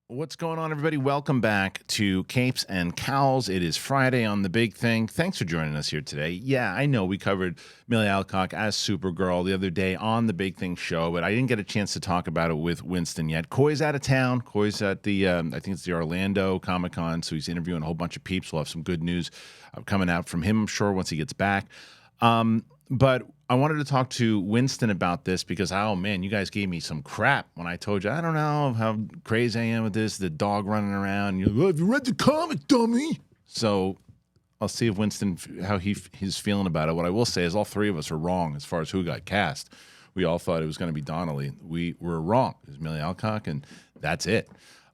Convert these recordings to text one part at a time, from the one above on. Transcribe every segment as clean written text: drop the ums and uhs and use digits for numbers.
What's going on, everybody? Welcome back to Capes and Cowls. It is Friday on The Big Thing. Thanks for joining us here today. Yeah, I know we covered Milly Alcock as Supergirl the other day on The Big Thing show, but I didn't get a chance to talk about it with Winston yet. Coy's out of town. Coy's at the, I think it's the Orlando Comic-Con, so he's interviewing a whole bunch of peeps. We'll have some good news coming out from him, I'm sure, once he gets back. But I wanted to talk to Winston about this because, oh, man, you guys gave me some crap when I told you, I don't know how crazy I am with this, the dog running around. And you're like, well, have you read the comic, dummy? So I'll see if Winston, how he's feeling about it. What I will say is all three of us are wrong as far as who got cast. We all thought it was going to be Donnelly. We were wrong. It was Milly Alcock, and that's it.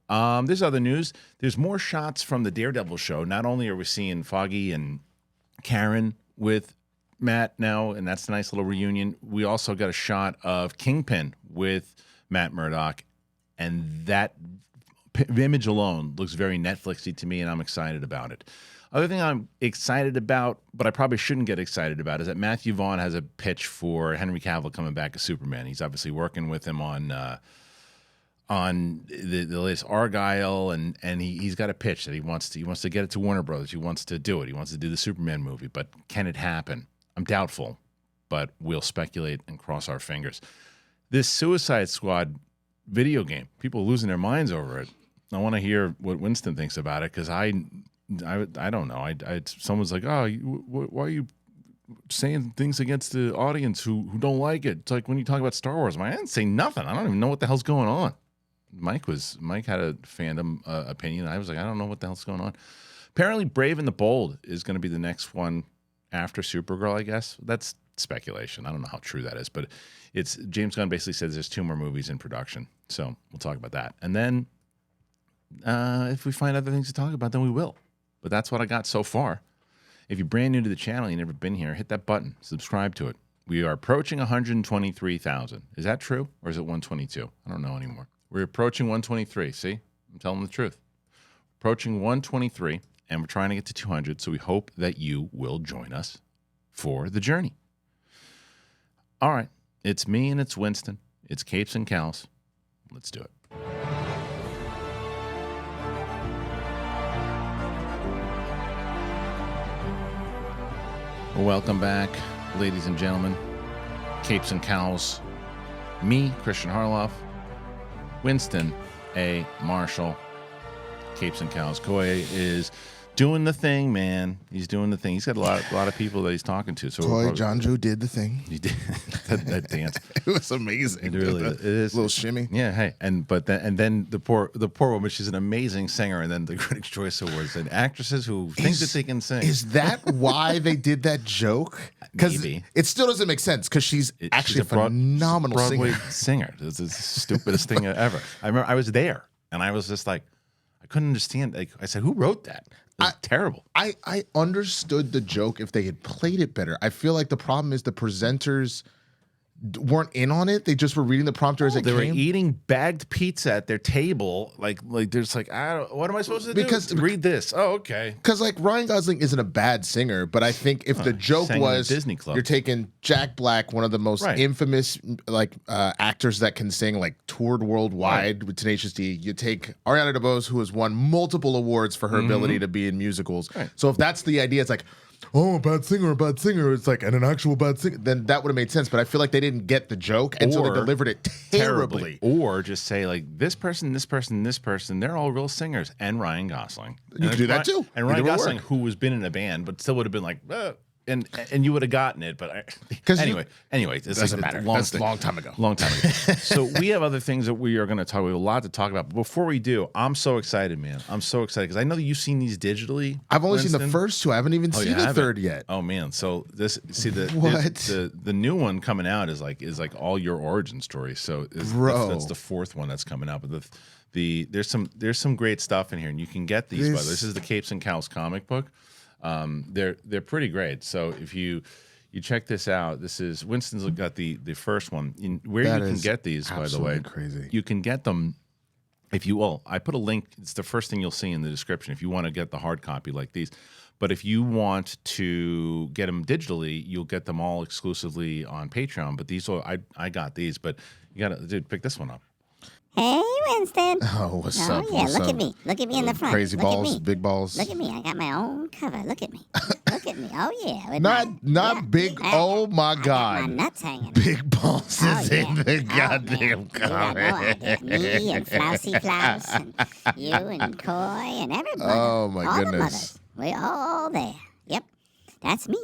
There's other news. There's more shots from the Daredevil show. Not only are we seeing Foggy and Karen with Matt now, and that's a nice little reunion. We also got a shot of Kingpin with Matt Murdock, and that image alone looks very Netflixy to me, and I'm excited about it. Other thing I'm excited about, but I probably shouldn't get excited about, is that Matthew Vaughn has a pitch for Henry Cavill coming back as Superman. He's obviously working with him on the latest Argyle, and he's got a pitch that he wants to get it to Warner Brothers. He wants to do it. He wants to do the Superman movie, but can it happen? I'm doubtful, but we'll speculate and cross our fingers. This Suicide Squad video game, people are losing their minds over it. I want to hear what Winston thinks about it because I don't know. Someone's like, oh, why are you saying things against the audience who don't like it? It's like when you talk about Star Wars. I didn't say nothing. I don't even know what the hell's going on. Mike had a fandom opinion. I was like, I don't know what the hell's going on. Apparently, Brave and the Bold is going to be the next one after Supergirl, I guess. That's speculation. I don't know how true that is, but it's James Gunn basically says there's 2 more movies in production. So we'll talk about that. And then if we find other things to talk about, then we will. But that's what I got so far. If you're brand new to the channel, you've never been here, hit that button, subscribe to it. We are approaching 123,000. Is that true? Or is it 122? I don't know anymore. We're approaching 123. See? I'm telling the truth. Approaching 123. And we're trying to get to 200, so we hope that you will join us for the journey. All right. It's me and it's Winston. It's Capes and Cowls. Let's do it. Welcome back, ladies and gentlemen. Capes and Cowls. Me, Kristian Harloff. Winston A. Marshall. Capes and Cowls. Coy is doing the thing, man. He's doing the thing. He's got a lot of people that he's talking to. So Coy Jonju did the thing. He did that dance. It was amazing. It really is. It is. Little shimmy. Yeah. Hey, and then the poor woman. She's an amazing singer, and then the Critics' Choice Awards and actresses who think that they can sing. Is that why they did that joke? Because it still doesn't make sense. Because she's actually a phenomenal Broadway singer. It's the stupidest thing ever. I remember I was there, and I was just like, I couldn't understand. Like, I said, who wrote that? It was terrible. I understood the joke if they had played it better. I feel like the problem is the presenters weren't in on it. They just were reading the prompter as it came. They were eating bagged pizza at their table. Like there's like, what am I supposed to do? Read this. Oh, okay. Because like Ryan Gosling isn't a bad singer, but I think if the joke was Disney Club. You're taking Jack Black, one of the most infamous actors that can sing, like toured worldwide with Tenacious D. You take Ariana Debose, who has won multiple awards for her ability to be in musicals. Right. So if that's the idea, it's like, oh, a bad singer. It's like, and an actual bad singer. Then that would have made sense. But I feel like they didn't get the joke, and so they delivered it terribly. Or just say, like, this person, they're all real singers. And Ryan Gosling. You could do that too. And Ryan Gosling, who has been in a band, but still would have been like, and you would have gotten it, but anyway, it doesn't matter. That's a long time ago. So we have other things that we are going to talk. We have a lot to talk about. But before we do, I'm so excited, man. I'm so excited because I know that you've seen these digitally. I've only seen the first 2. I haven't even seen the third yet. Oh man! So the new one coming out is like all your origin story. So that's the 4th one that's coming out. But there's some great stuff in here, and you can get these. By the way, this is the Capes and Cowls comic book. They're pretty great. So if you check this out, this is Winston's got the first one. You can get these, by the way. Crazy. You can get them if you will. I put a link. It's the first thing you'll see in the description if you want to get the hard copy like these. But if you want to get them digitally, you'll get them all exclusively on Patreon. But these, I got these. But you got to pick this one up. Hey, Winston. Oh, what's up? Yeah, what's look up? at me. Look at me in the front. Crazy look balls, at me. big balls. Look at me. I got my own cover. Look at me. Look at me. Oh, yeah. Not big. Oh, my God. I got my nuts hanging out. Big balls is in the man. goddamn You got no idea. Me and Flousy Flouse and you and Coy and everybody. Oh, my all goodness. The mothers. We're all there. Yep. That's me.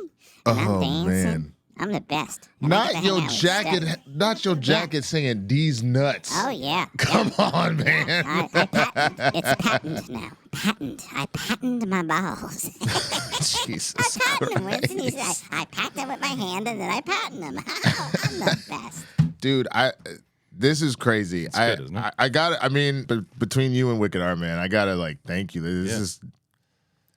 And I'm dancing. Man. I'm the best. And I get to Not hang your out with jacket. Steph. Not your jacket singing these nuts. Oh, yeah. Come on, man. I patent. It's patent now. Patent. I patent my balls. Jesus I patent them, Christ. Winston. He said, I packed them with my hand and then I patent them. I'm the best. Dude, this is crazy. good, isn't it? I got it. I mean, between you and Wicked Art, man, I gotta thank you. This is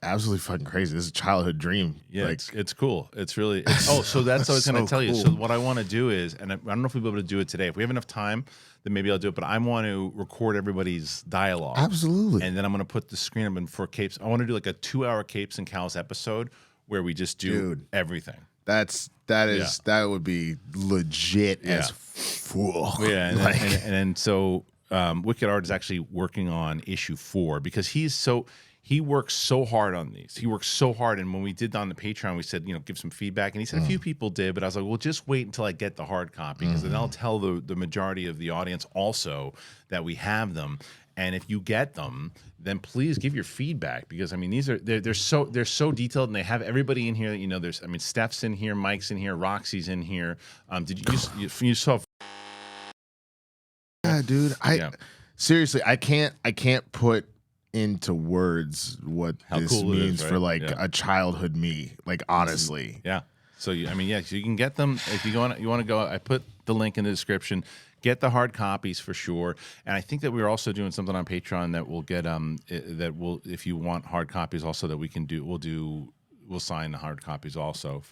absolutely fucking crazy. This is a childhood dream. Yeah, it's cool. It's really. So that's what I was going to tell you. cool. So what I want to do is, and I don't know if we'll be able to do it today. If we have enough time, then maybe I'll do it. But I want to record everybody's dialogue. Absolutely. And then I'm going to put the screen up for Capes. I want to do like a 2-hour Capes and Cowls episode where we just do everything. That would be legit as fuck. Yeah, and so Wicked Art is actually working on issue 4 because he works so hard on these. He works so hard, and when we did on the Patreon, we said, give some feedback, and he said a few people did, but I was like, well, just wait until I get the hard copy because then I'll tell the majority of the audience also that we have them. And if you get them, then please give your feedback because I mean they're so detailed and they have everybody in here. There's Steph's in here, Mike's in here, Roxy's in here. Did you saw? Yeah, dude. Seriously, I can't put into words what How this cool it means is, for right? a childhood me. Honestly. Yeah. So so you can get them if you want to go. I put the link in the description. Get the hard copies for sure. And I think that we're also doing something on Patreon that we'll get if you want hard copies also that we can do. We'll sign the hard copies also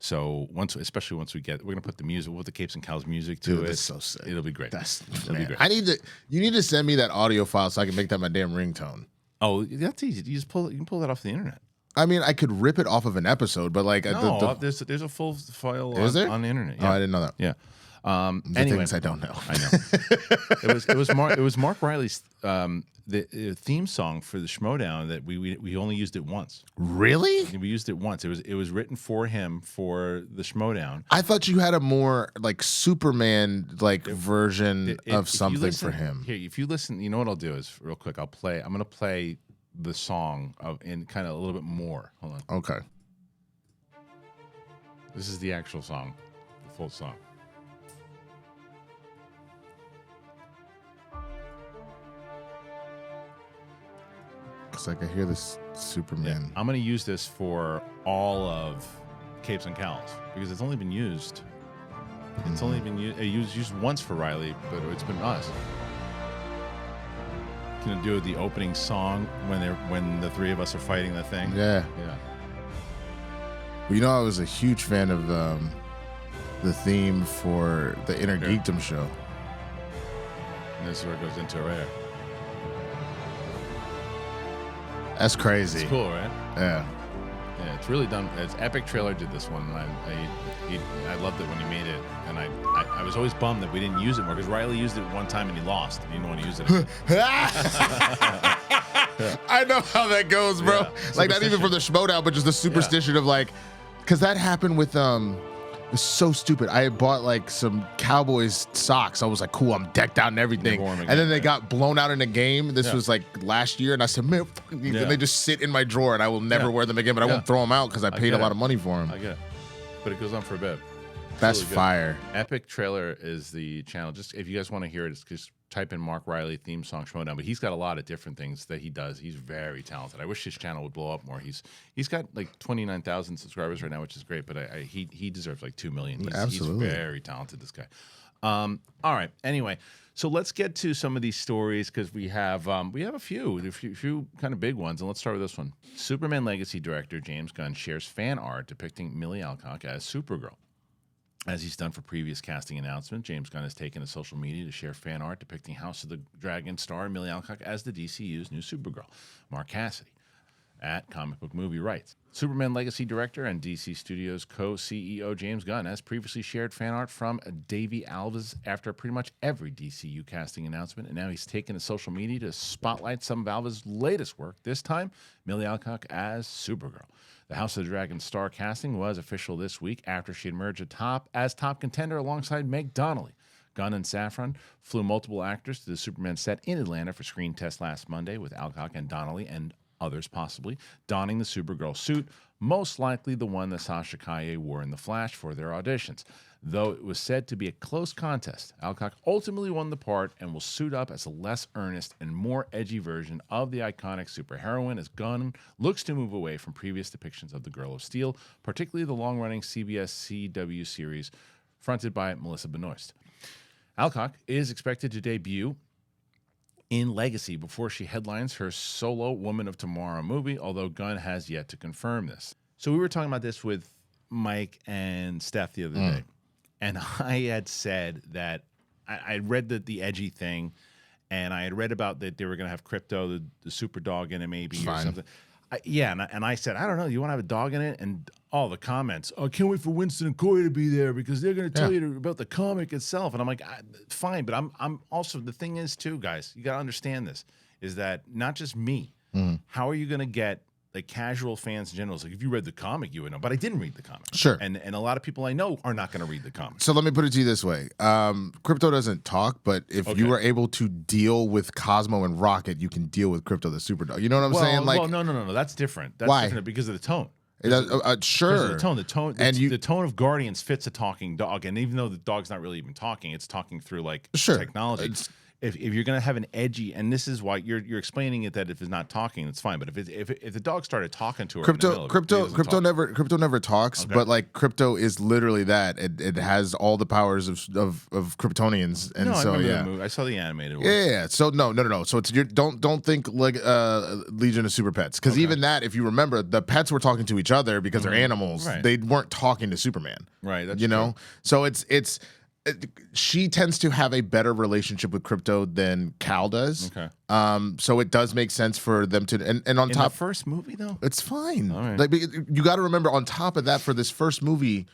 especially once we're gonna put the music, we'll put the Capes and Cowls music to it. That's so sick. It'll be great. It'll be great. You need to send me that audio file so I can make that my damn ringtone. Oh, that's easy. You can pull that off the internet. I mean, I could rip it off of an episode, but there's a full file on the internet. Yeah. Oh, I didn't know that. Yeah. Anyway, things I don't know. I know. It was Mark Riley's the theme song for the Schmodown that we only used it once. Really? We used it once. It was written for him for the Schmodown. I thought you had a more Superman version of something for him. Here, if you listen, you know what I'll do is real quick. I'm gonna play the song in kind of a little bit more. Hold on. Okay. This is the actual song, the full song. It's like I hear this Superman. Yeah. I'm going to use this for all of Capes and Cowls because it's only been used. It's only been used once for Riley, but it's been us. Can do the opening song when the three of us are fighting the thing. Yeah. Yeah. Well, I was a huge fan of the theme for the Inner Geekdom show. And this is where it goes into right here. That's crazy. It's cool, right? Yeah. Yeah, it's really done. It's Epic Trailer did this one, and I loved it when he made it. And I was always bummed that we didn't use it more because Riley used it one time and he lost. And he didn't want to use it. I know how that goes, bro. Yeah. Not even from the Schmodown, but just the superstition of because that happened with it's so stupid. I had bought some Cowboys socks. I was like, cool, I'm decked out and everything. And then they got blown out in a game. This was last year, and I said, man, and they just sit in my drawer, and I will never wear them again. But I won't throw them out because I paid a lot of money for them. I get it, but it goes on for a bit. That's really fire. Epic Trailer is the channel. Just if you guys want to hear it, just type in Mark Riley theme song Schmodown. But he's got a lot of different things that he does. He's very talented. I wish his channel would blow up more. He's got 29,000 subscribers right now, which is great. But he deserves 2 million. Absolutely, he's very talented. This guy. All right. Anyway, so let's get to some of these stories because we have a few kind of big ones, and let's start with this one. Superman Legacy director James Gunn shares fan art depicting Milly Alcock as Supergirl. As he's done for previous casting announcements, James Gunn has taken to social media to share fan art depicting House of the Dragon star Milly Alcock as the DCU's new Supergirl, Mark Cassidy. at Comic Book Movie Rights. Superman Legacy Director and DC Studios co-CEO James Gunn has previously shared fan art from Davey Alves after pretty much every DCU casting announcement, and now he's taken to social media to spotlight some of Alves' latest work, this time Milly Alcock as Supergirl. The House of the Dragon star casting was official this week after she emerged as top contender alongside Meg Donnelly. Gunn and Safran flew multiple actors to the Superman set in Atlanta for screen tests last Monday, with Alcock and Donnelly and others possibly donning the Supergirl suit, most likely the one that Sasha Calle wore in The Flash for their auditions. Though it was said to be a close contest, Alcock ultimately won the part and will suit up as a less earnest and more edgy version of the iconic superheroine as Gunn looks to move away from previous depictions of the Girl of Steele, particularly the long-running CBS CW series fronted by Melissa Benoist. Alcock is expected to debut in Legacy before she headlines her solo Woman of Tomorrow movie, although Gunn has yet to confirm this. So we were talking about this with Mike and Steph the other day, and I had said that I read the edgy thing, and I had read about that they were going to have Krypto, the super dog in it maybe or something. And I said, I don't know, you want to have a dog in it? And all the comments, I can't wait for Winston and Coy to be there because they're going to tell you about the comic itself. And I'm like, fine, but I'm also, the thing is too, guys, you got to understand this, is that not just me. How are you going to get like casual fans in general? It's like, if you read the comic, you would know. But I didn't read the comic. Sure. And a lot of people I know are not going to read the comic. So let me put it to you this way. Krypto doesn't talk, but if you were able to deal with Cosmo and Rocket, you can deal with Krypto the Superdog. You know what I'm saying? Like, well, no. That's different. That's why? different because of the tone. Sure. The tone, the tone of Guardians fits a talking dog, and even though the dog's not really even talking, it's talking through like technology. If you're gonna have an edgy, and this is why you're explaining it, that if it's not talking, it's fine. But if the dog started talking to her, Krypto never talks, but like Krypto is literally that. It has all the powers of Kryptonians, and I remember the movie. I saw the animated one. Yeah. So no. So it's don't think like Legion of Super Pets, because even that, if you remember, the pets were talking to each other because they're animals. Right. They weren't talking to Superman. Right. That's you know. True. So it's. She tends to have a better relationship with Krypto than Cal does. Okay. So it does make sense for them to and on in top the first movie though, it's fine. All right. Like, you got to remember, on top of that, for this first movie,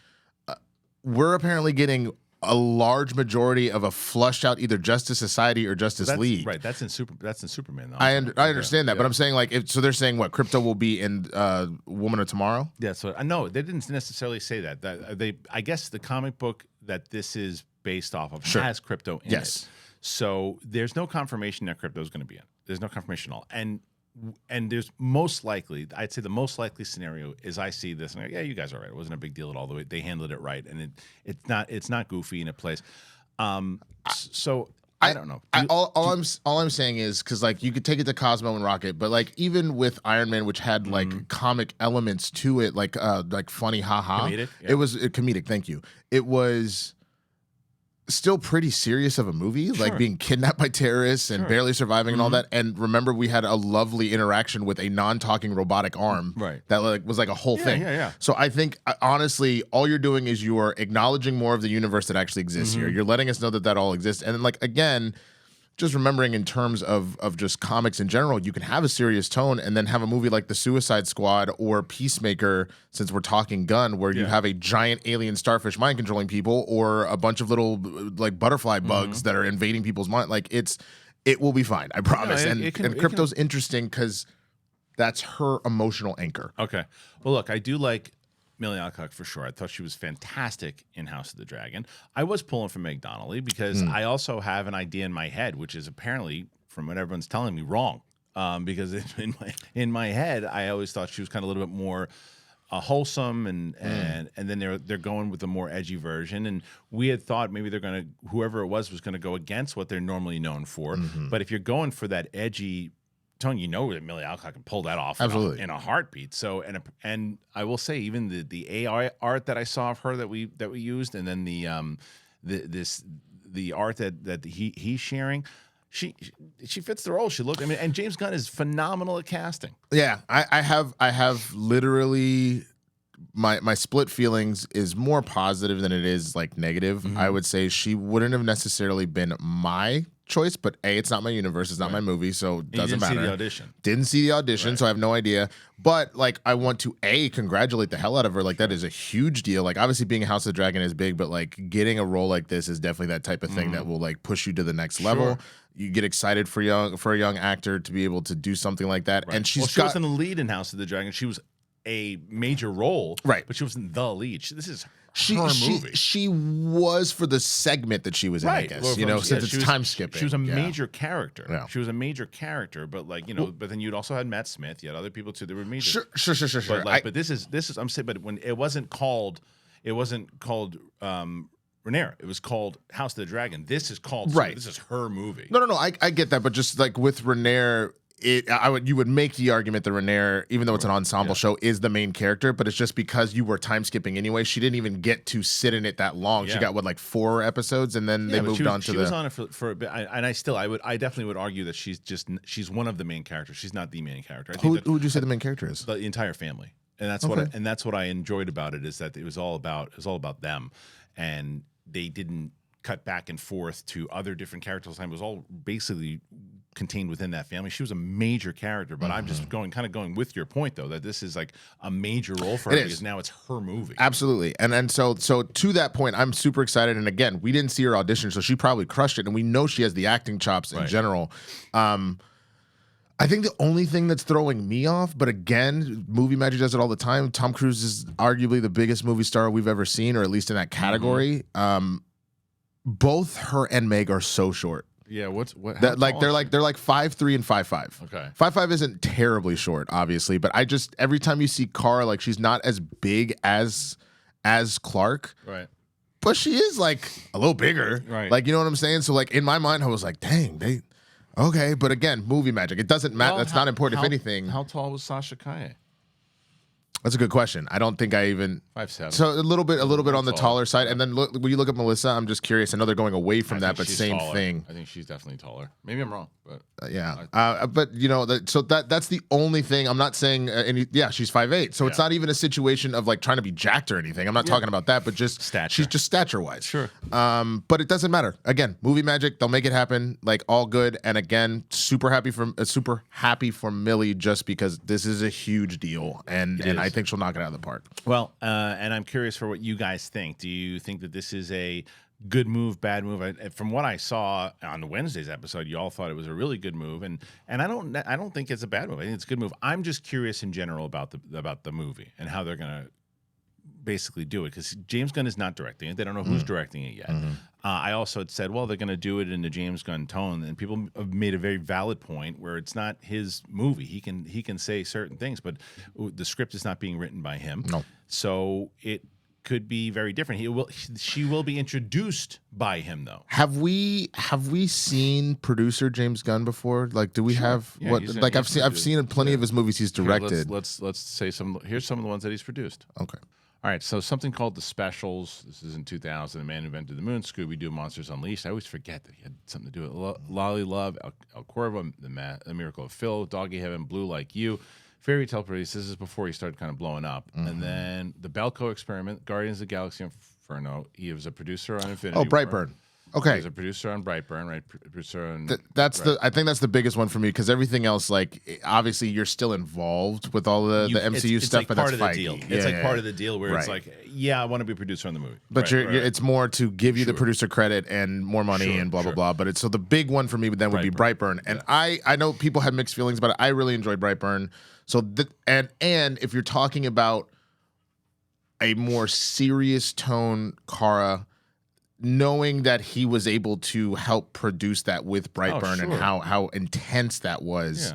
we're apparently getting a large majority of a flushed out either Justice Society or Justice League. Right. That's in Superman though. I understand that, but I'm saying like so they're saying what Krypto will be in Woman of Tomorrow. Yeah. So I know they didn't necessarily say that. I guess the comic book that this is based off of has Krypto in it. So there's no confirmation that Krypto is going to be in. There's no confirmation at all. And there's most likely, I'd say the most likely scenario is I see this and I'm like, yeah, you guys are right. It wasn't a big deal at all. The way they handled it right, and it's not goofy and it plays. So I don't know. All I'm saying is, because like you could take it to Cosmo and Rocket, but like even with Iron Man, which had like comic elements to it, like funny haha, comedic, it was comedic. Thank you. It was still pretty serious of a movie, like being kidnapped by terrorists and barely surviving and all that. And remember, we had a lovely interaction with a non-talking robotic arm, that like was like a whole thing. So I think honestly, all you're doing is you're acknowledging more of the universe that actually exists here. You're letting us know that all exists, and then like again, just remembering in terms of just comics in general, you can have a serious tone and then have a movie like The Suicide Squad or Peacemaker, since we're talking Gunn, where you have a giant alien starfish mind controlling people, or a bunch of little like butterfly bugs that are invading people's mind. Like it will be fine, I promise. And Krypto's interesting because that's her emotional anchor. Okay. Well, look, I do like Milly Alcock for sure. I thought she was fantastic in House of the Dragon. I was pulling for Meg Donnelly because I also have an idea in my head, which is apparently, from what everyone's telling me, wrong. Because in my head, I always thought she was kind of a little bit more wholesome, and then they're going with a more edgy version. And we had thought maybe whoever it was going to go against what they're normally known for. But if you're going for that edgy tone, you know that Milly Alcock can pull that off in a heartbeat. So and I will say, even the AI art that I saw of her that we used, and then the art that he's sharing, she fits the role. And James Gunn is phenomenal at casting. Yeah, I have literally my split feelings is more positive than it is like negative. I would say she wouldn't have necessarily been my choice, but A, it's not my universe, it's not my movie, so it doesn't matter. See the audition. Didn't see the audition, so I have no idea. But like, I want to congratulate the hell out of her. Like, that is a huge deal. Like, obviously, being a House of the Dragon is big, but like getting a role like this is definitely that type of thing that will like push you to the next level. You get excited for a young actor to be able to do something like that. And she wasn't the lead in House of the Dragon. She was a major role, but she wasn't the lead. This is her movie. She was for the segment that she was in, I guess. Since it's time skipping. She was a major character. Yeah. She was a major character, but like, but then you'd also had Matt Smith. You had other people too that were major. Sure. But this is I'm saying, but when it wasn't called Rhaenyra. It was called House of the Dragon. This is called this is her movie. No. I get that, but just like with Rhaenyra, you would make the argument that Rhaenyra, even though it's an ensemble show, is the main character, but it's just because you were time skipping anyway. She didn't even get to sit in it that long. She got 4 episodes, and then they moved on to she was on it for a bit. I definitely would argue that she's one of the main characters. She's not the main character. Who would you say the main character is? The entire family, and that's what I enjoyed about it, is that it was all about them, and they didn't cut back and forth to other different characters. It was all basically contained within that family. She was a major character, but I'm just going with your point though, that this is like a major role for her because now it's her movie. Absolutely. And so to that point, I'm super excited. And again, we didn't see her audition, so she probably crushed it. And we know she has the acting chops in general. I think the only thing that's throwing me off, but again, movie magic does it all the time. Tom Cruise is arguably the biggest movie star we've ever seen, or at least in that category. Both her and Meg are so short. Yeah, what? They're like 5'3" and 5'5". Okay, 5'5" isn't terribly short, obviously, but I just every time you see Kara, like she's not as big as Clark, right? But she is like a little bigger, right? Like, you know what I'm saying? So like in my mind, I was like, dang, okay, but again, movie magic. It doesn't matter. That's not important. If anything, how tall was Sasha Kaye? That's a good question. I don't think I even 5'7". So a little bit on the taller side. And then when you look at Melissa, I'm just curious. I know they're going away from that, but same taller. thing. I think she's definitely taller. Maybe I'm wrong, but but that's the only thing. I'm not saying she's 5'8", so it's not even a situation of like trying to be jacked or anything. I'm not talking about that, but just stature. She's just stature wise. Sure. But it doesn't matter. Again, movie magic. They'll make it happen. Like all good. And again, super happy for Milly, just because this is a huge deal, and I think she'll knock it out of the park. Well, and I'm curious for what you guys think. Do you think that this is a good move, bad move? From what I saw on Wednesday's episode, you all thought it was a really good move, and I don't think it's a bad move. I think it's a good move. I'm just curious in general about the movie and how they're gonna basically do it, because James Gunn is not directing it. They don't know who's directing it yet. I also had said, well, they're going to do it in the James Gunn tone, and people have made a very valid point where it's not his movie. He can say certain things, but the script is not being written by him. No. So it could be very different. She will be introduced by him, though. Have we seen producer James Gunn before? Like, do we have what? Like, I've seen plenty of his movies he's directed. Let's say some. Here's some of the ones that he's produced. Okay. All right, so something called The Specials. This is in 2000. The Man Who Invented the Moon, Scooby-Doo, Monsters Unleashed. I always forget that he had something to do with Lolly Love, El Cuervo, The Miracle of Phil, Doggy Heaven, Blue Like You, Fairy Tale Police. This is before he started kind of blowing up. And then The Belko Experiment, Guardians of the Galaxy Inferno. He was a producer on Infinity War. Brightburn. Okay. He's a producer on Brightburn, right? Producer on I think that's the biggest one for me, because everything else, like, obviously you're still involved with all the MCU stuff, like but part that's of the deal. It's part of the deal where it's like, I want to be a producer on the movie, but it's more to give you the producer credit and more money and blah blah blah. But so the big one for me then would be Brightburn, and I know people had mixed feelings about it. I really enjoyed Brightburn. So and if you're talking about a more serious tone, Kara, knowing that he was able to help produce that with Brightburn and how intense that was,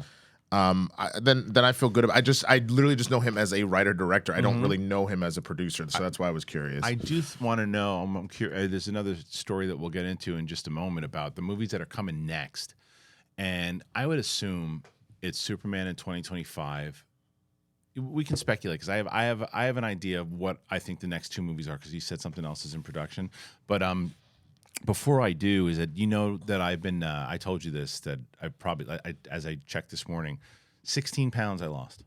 then I feel good about. I literally just know him as a writer director. I don't really know him as a producer, so that's why I was curious. I do want to know. I'm curious. There's another story that we'll get into in just a moment about the movies that are coming next, and I would assume it's Superman in 2025. We can speculate, because I have an idea of what I think the next 2 movies are, because you said something else is in production. But before I do, is that that I've been I told you this, that as I checked this morning, 16 pounds I lost.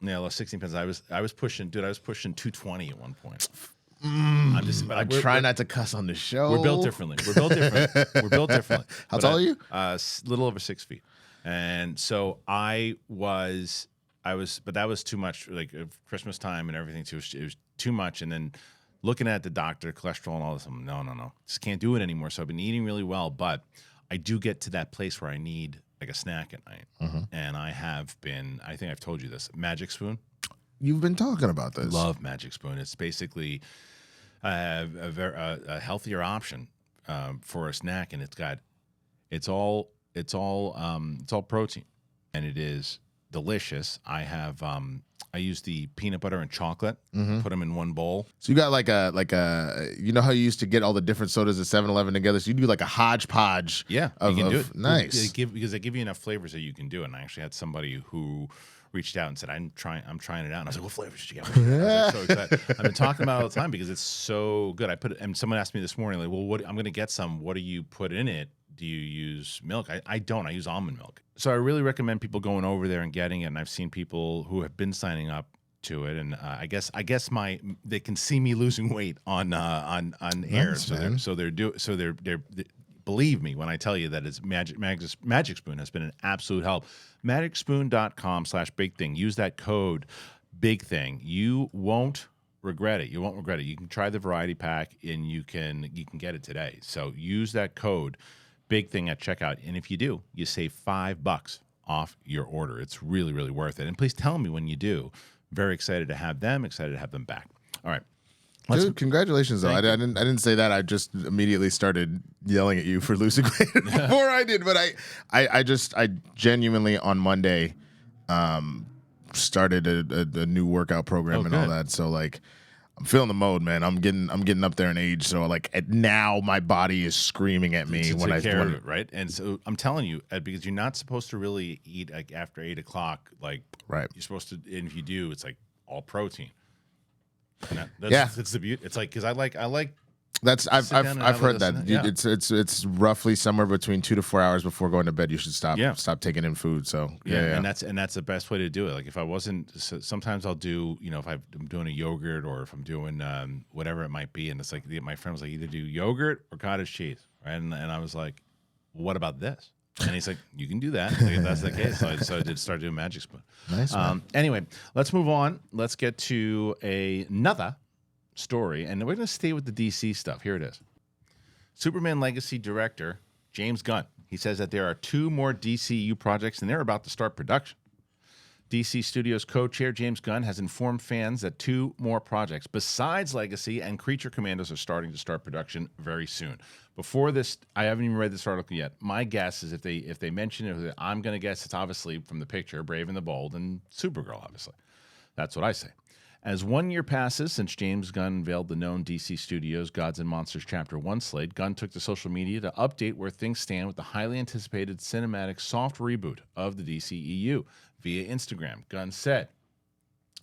Yeah, I lost 16 pounds. I was pushing 220 at one point. I try not to cuss on the show. We're built differently. We're built differently. How tall are you? Little over 6 feet. And so I was, but that was too much. Like Christmas time and everything too. It was too much. And then looking at the doctor, cholesterol and all this, I'm no, just can't do it anymore. So I've been eating really well, but I do get to that place where I need like a snack at night. And I have been. I think I've told you this. Magic Spoon. You've been talking about this. Love Magic Spoon. It's basically a healthier option for a snack, and it's all protein, and it is delicious. I use the peanut butter and chocolate, put them in one bowl. So you got like a you know how you used to get all the different sodas at 7-Eleven together. So you do like a hodgepodge. Yeah, you can do it. Nice, because they give you enough flavors that you can do it. And I actually had somebody who reached out and said, I'm trying it out. And I was like, what flavors did you get? I was like, so excited. I've been talking about it all the time because it's so good. And someone asked me this morning, like, well, I'm going to get some. What do you put in it? Do you use milk? I don't. I use almond milk. So I really recommend people going over there and getting it. And I've seen people who have been signing up to it. And I guess they can see me losing weight on air. Nice, So they're believe me when I tell you that it's Magic Spoon has been an absolute help. MagicSpoon.com/bigthing. Use that code BIGTHING. You won't regret it. You won't regret it. You can try the variety pack and you can get it today. So use that code BIGTHING at checkout. And if you do, you save $5 off your order. It's really, really worth it. And please tell me when you do. Very excited to have them. Excited to have them back. All right. Dude, congratulations though. I didn't say that. I just immediately started yelling at you for losing weight before I did. But I genuinely on Monday started a new workout program and all that. So like I'm feeling the mode, man. I'm getting up there in age. So like now my body is screaming at me when I take care of it, right? And so I'm telling you, because you're not supposed to really eat like after 8 o'clock. Like right, you're supposed to, and if you do, it's like all protein. That's the beauty. It's like because I like. I've heard that. Yeah. It's roughly somewhere between 2 to 4 hours before going to bed. You should stop taking in food. So yeah. And that's the best way to do it. Like if I wasn't, sometimes I'll do, if I'm doing a yogurt or if I'm doing whatever it might be, and it's like my friend was like, either do yogurt or cottage cheese, right? And I was like, well, what about this? And he's like, you can do that. Like, if that's the case. So I did start doing Magic Spoon. Nice. Anyway, let's move on. Let's get to another story, and we're going to stay with the DC stuff. Here it is. Superman Legacy director James Gunn. He says that there are 2 more DCU projects, and they're about to start production. DC Studios co-chair James Gunn has informed fans that 2 more projects besides Legacy and Creature Commandos are starting to start production very soon. Before this, I haven't even read this article yet. My guess is if they mention it, I'm going to guess it's obviously from the picture, Brave and the Bold and Supergirl, obviously. That's what I say. As 1 year passes since James Gunn unveiled the known DC Studios Gods and Monsters Chapter 1 slate, Gunn took to social media to update where things stand with the highly anticipated cinematic soft reboot of the DCEU. Via Instagram, Gunn said,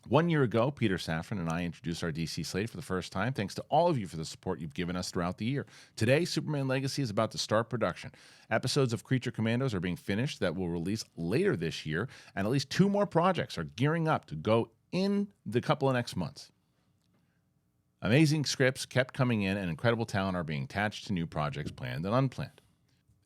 1 year ago, Peter Safran and I introduced our DC slate for the first time. Thanks to all of you for the support you've given us throughout the year. Today, Superman Legacy is about to start production. Episodes of Creature Commandos are being finished that will release later this year, and at least 2 more projects are gearing up to go in the couple of next months. Amazing scripts kept coming in, and incredible talent are being attached to new projects planned and unplanned.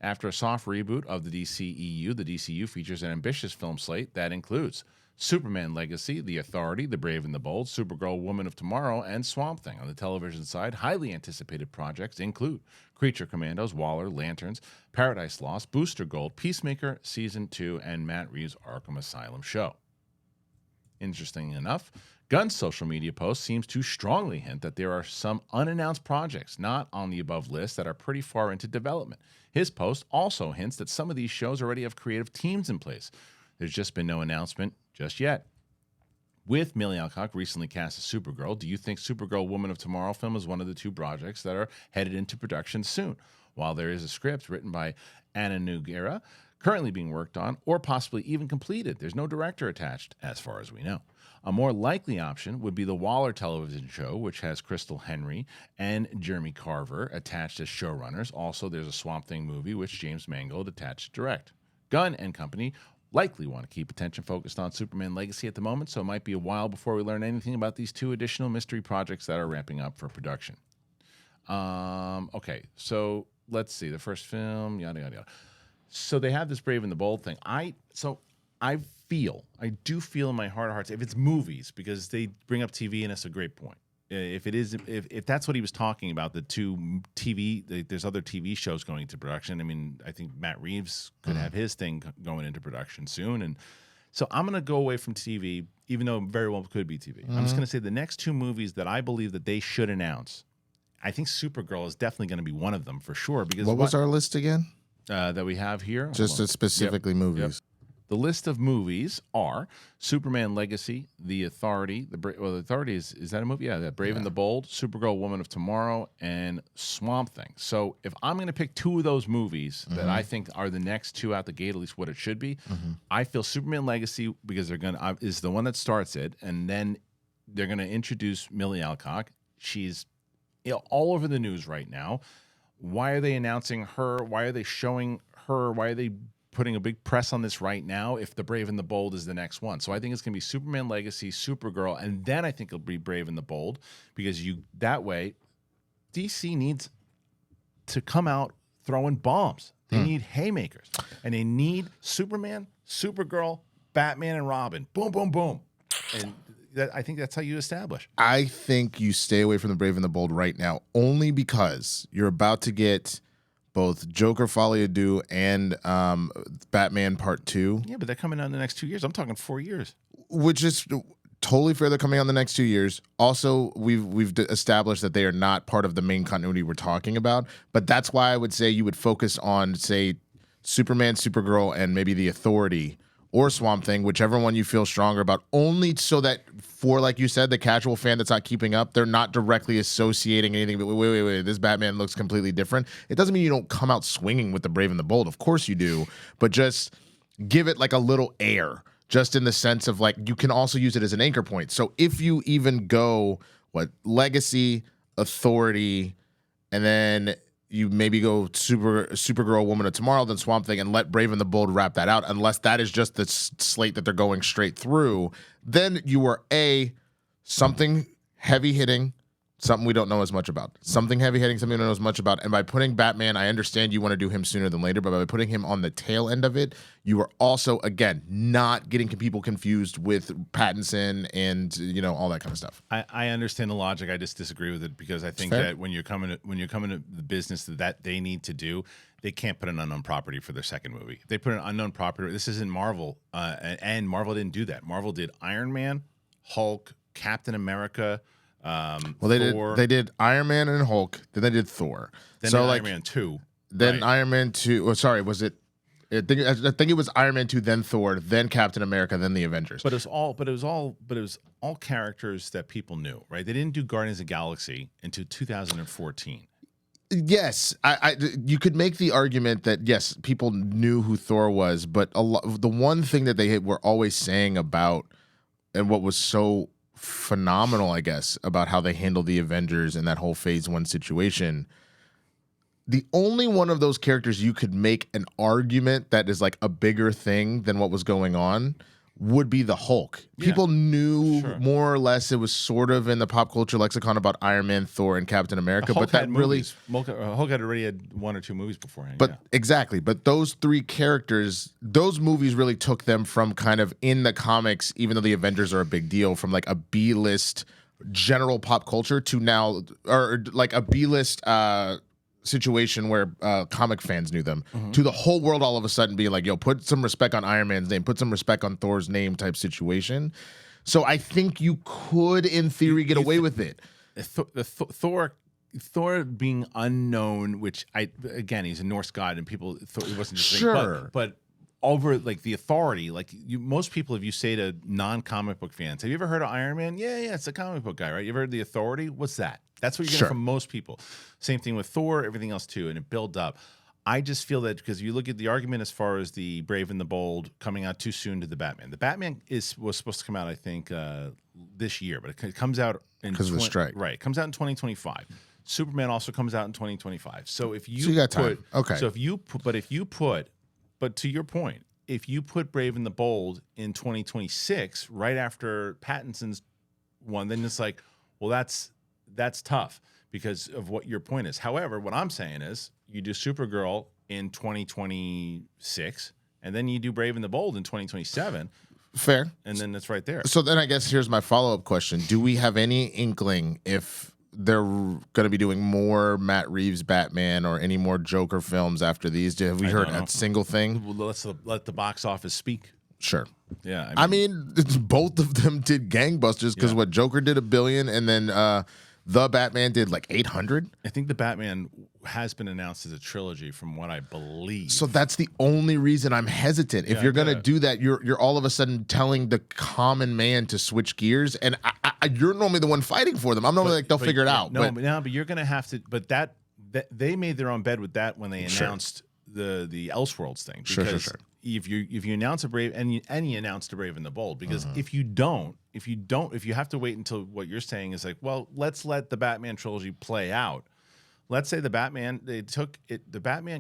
After a soft reboot of the DCEU, the DCU features an ambitious film slate that includes Superman Legacy, The Authority, The Brave and the Bold, Supergirl, Woman of Tomorrow, and Swamp Thing. On the television side, highly anticipated projects include Creature Commandos, Waller, Lanterns, Paradise Lost, Booster Gold, Peacemaker Season 2, and Matt Reeves' Arkham Asylum show. Interesting enough, Gunn's social media post seems to strongly hint that there are some unannounced projects not on the above list that are pretty far into development. His post also hints that some of these shows already have creative teams in place. There's just been no announcement just yet. With Milly Alcock recently cast as Supergirl, do you think Supergirl Woman of Tomorrow film is one of the 2 projects that are headed into production soon? While there is a script written by Anna Nogueira currently being worked on, or possibly even completed, there's no director attached, as far as we know. A more likely option would be the Waller television show, which has Crystal Henry and Jeremy Carver attached as showrunners. Also, there's a Swamp Thing movie, which James Mangold attached to direct. Gunn and company likely want to keep attention focused on Superman Legacy at the moment, so it might be a while before we learn anything about these 2 additional mystery projects that are ramping up for production. Okay, so let's see. The first film, yada, yada, yada. So they have this Brave and the Bold thing. I do feel in my heart of hearts, if it's movies, because they bring up TV and that's a great point. If that's what he was talking about, the 2 TV, there's other TV shows going into production. I mean, I think Matt Reeves could have his thing going into production soon. And so I'm going to go away from TV, even though it very well could be TV. I'm just going to say the next 2 movies that I believe that they should announce, I think Supergirl is definitely going to be one of them for sure. Because what was our list again? That we have here? Just specifically movies. Yep. The list of movies are Superman Legacy, The Authority. The Authority is that a movie? Yeah, that Brave and the Bold, Supergirl, Woman of Tomorrow, and Swamp Thing. So if I'm going to pick 2 of those movies that I think are the next 2 out the gate, at least what it should be, I feel Superman Legacy because they're going to is the one that starts it, and then they're going to introduce Milly Alcock. She's all over the news right now. Why are they announcing her? Why are they showing her? Why are they putting a big press on this right now if the Brave and the Bold is the next one? So I think it's going to be Superman Legacy, Supergirl, and then I think it'll be Brave and the Bold, because that way DC needs to come out throwing bombs. They need haymakers, and they need Superman, Supergirl, Batman, and Robin. Boom, boom, boom. And I think that's how you establish. I think you stay away from the Brave and the Bold right now, only because you're about to get both Joker Folie à Deux and Batman Part 2. Yeah, but they're coming out in the next 2 years. I'm talking 4 years. Which is totally fair. They're coming out in the next 2 years. Also, we've established that they are not part of the main continuity we're talking about. But that's why I would say you would focus on, say, Superman, Supergirl, and maybe The Authority or Swamp Thing, whichever one you feel stronger about, only so that for, like you said, the casual fan that's not keeping up, they're not directly associating anything. But wait, this Batman looks completely different. It doesn't mean you don't come out swinging with the Brave and the Bold. Of course you do. But just give it like a little air, just in the sense of like you can also use it as an anchor point. So if you even go, Legacy, Authority, and then you maybe go Supergirl, Woman of Tomorrow, then Swamp Thing, and let Brave and the Bold wrap that out, unless that is just the slate that they're going straight through, then you are something heavy-hitting, something we don't know as much about. Something heavy-hitting, something we don't know as much about. And by putting Batman, I understand you want to do him sooner than later, but by putting him on the tail end of it, you are also, again, not getting people confused with Pattinson and, all that kind of stuff. I understand the logic. I just disagree with it, because I think that when you're coming to the business that they need to do, they can't put an unknown property for their second movie. If they put an unknown property, this isn't Marvel, and Marvel didn't do that. Marvel did Iron Man, Hulk, Captain America. They did Iron Man and Hulk, then they did Thor. Then Iron Man 2. Then right. Iron Man 2. Oh, sorry, was it? I think it was Iron Man 2, then Thor, then Captain America, then the Avengers. But it was all characters that people knew, right? They didn't do Guardians of the Galaxy until 2014. Yes, you could make the argument that yes, people knew who Thor was, but the one thing that they were always saying about, and what was so phenomenal, I guess, about how they handled the Avengers and that whole Phase 1 situation, the only one of those characters you could make an argument that is like a bigger thing than what was going on would be the Hulk. Yeah. People knew more or less, it was sort of in the pop culture lexicon about Iron Man, Thor, and Captain America, but that really Hulk had already had 1 or 2 movies beforehand. But exactly, but those 3 characters, those movies really took them from kind of in the comics, even though the Avengers are a big deal, from like a B-list general pop culture to now, or like a B-list situation where comic fans knew them, to the whole world all of a sudden being like, yo, put some respect on Iron Man's name, put some respect on Thor's name type situation. So I think you could, in theory, get away with it. Thor being unknown, which again, he's a Norse god, and people thought it wasn't just but over like the Authority, like most people, if you say to non-comic book fans, have you ever heard of Iron Man? Yeah, it's a comic book guy, right? You ever heard of the Authority? What's that? That's what you're getting from most people. Same thing with Thor, everything else too, and it built up. I just feel that because you look at the argument as far as the Brave and the Bold coming out too soon to the Batman. The Batman was supposed to come out, I think, this year, but it comes out because of the strike. Right, it comes out in 2025. Superman also comes out in 2025. So if you got time. Okay. So if you put, but to your point, if you put Brave and the Bold in 2026, right after Pattinson's one, then it's like, well, that's tough because of what your point is. However, what I'm saying is you do Supergirl in 2026, and then you do Brave and the Bold in 2027. Fair. And then it's right there. So then I guess here's my follow-up question. Do we have any inkling if they're going to be doing more Matt Reeves Batman or any more Joker films after these? Have we heard a single thing? Well, let's let the box office speak. Sure. Yeah. I mean both of them did gangbusters because what Joker did $1 billion and then the Batman did like 800. I think the Batman has been announced as a trilogy from what I believe. So that's the only reason I'm hesitant. If you're going to do that, you're all of a sudden telling the common man to switch gears, and you're normally the one fighting for them. I'm normally like, they'll figure it out. No, but you're going to have to. But that they made their own bed with that when they announced the Elseworlds thing. Because sure. If you announce a Brave and you announced a Brave and the Bold, because if you have to wait until what you're saying is like, well, let's let the Batman trilogy play out. Let's say the Batman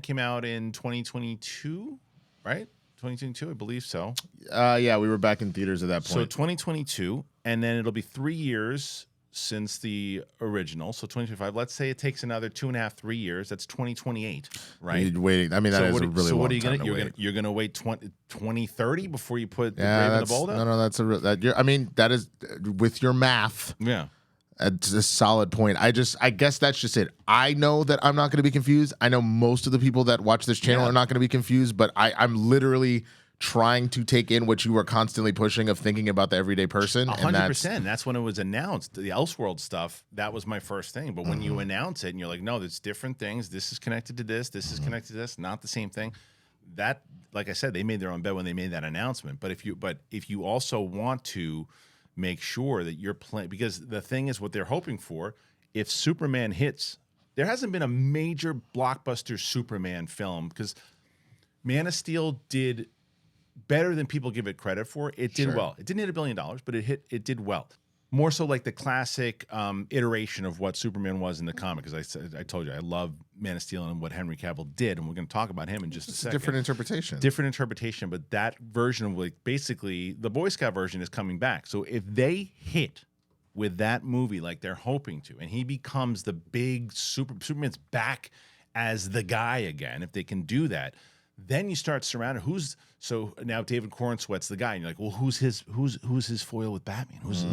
came out in 2022, right? 2022, I believe so. Yeah, we were back in theaters at that point. So 2022, and then it'll be 3 years since the original. So 2025. Let's say it takes another 2.5, 3 years. That's 2028, right? You're waiting. I mean, that is a really long time to wait. You're gonna wait 2030 before you put the Brave and the Bold out? No, that's a real. That is with your math. Yeah. It's a solid point. I guess that's just it. I know that I'm not going to be confused. I know most of the people that watch this channel are not going to be confused, but I'm literally trying to take in what you are constantly pushing of thinking about the everyday person. 100%. That's when it was announced. The Elseworld stuff, that was my first thing. But when you announce it and you're like, no, there's different things. This is connected to this. This is connected to this. Not the same thing. That, like I said, they made their own bed when they made that announcement. But if you also want to make sure that you're playing, because the thing is what they're hoping for, if Superman hits, there hasn't been a major blockbuster Superman film because Man of Steel did better than people give it credit for. It did well. It didn't hit $1 billion, but it did well. More so like the classic iteration of what Superman was in the comic. Because I told you, I love Man of Steel and what Henry Cavill did, and we're going to talk about him in just a second. Different interpretation. Different interpretation, but that version of like basically the Boy Scout version is coming back. So if they hit with that movie like they're hoping to, and he becomes the big Superman's back as the guy again, if they can do that, then you start surrounding so now David Cornsweet's the guy, and you're like, well, who's his foil with Batman? Who's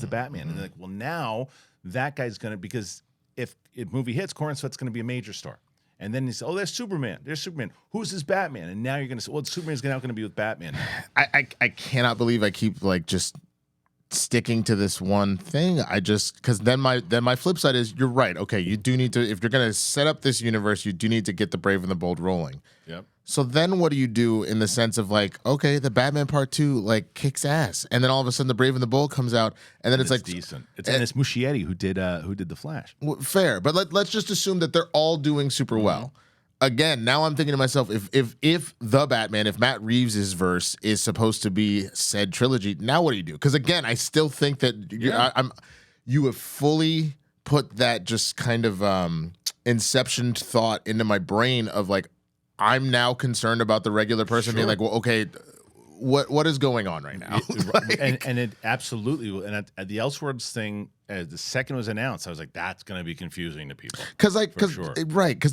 the Batman? And they're like, well, now that guy's gonna, because if movie hits, Cornsweet's gonna be a major star. And then you say, oh, there's Superman. Who's his Batman? And now you're gonna say, well, Superman's now gonna be with Batman. I cannot believe I keep like just sticking to this one thing. Because then my flip side is, you're right. Okay, you do need to, if you're gonna set up this universe, you do need to get the Brave and the Bold rolling. Yep. So then what do you do in the sense of like, okay, the Batman Part 2 like kicks ass, and then all of a sudden the Brave and the Bold comes out, and then it's like decent. It's Ennis Muschietti who did the Flash. Fair, but let's just assume that they're all doing super well. Again, now I'm thinking to myself, if the Batman, if Matt Reeves' verse is supposed to be said trilogy, now what do you do? Because again, I still think that you have fully put that just kind of inception thought into my brain of like, I'm now concerned about the regular person being like, well, okay, what is going on right now? and it absolutely, and at the Elseworlds thing, the second it was announced, I was like, that's going to be confusing to people. Because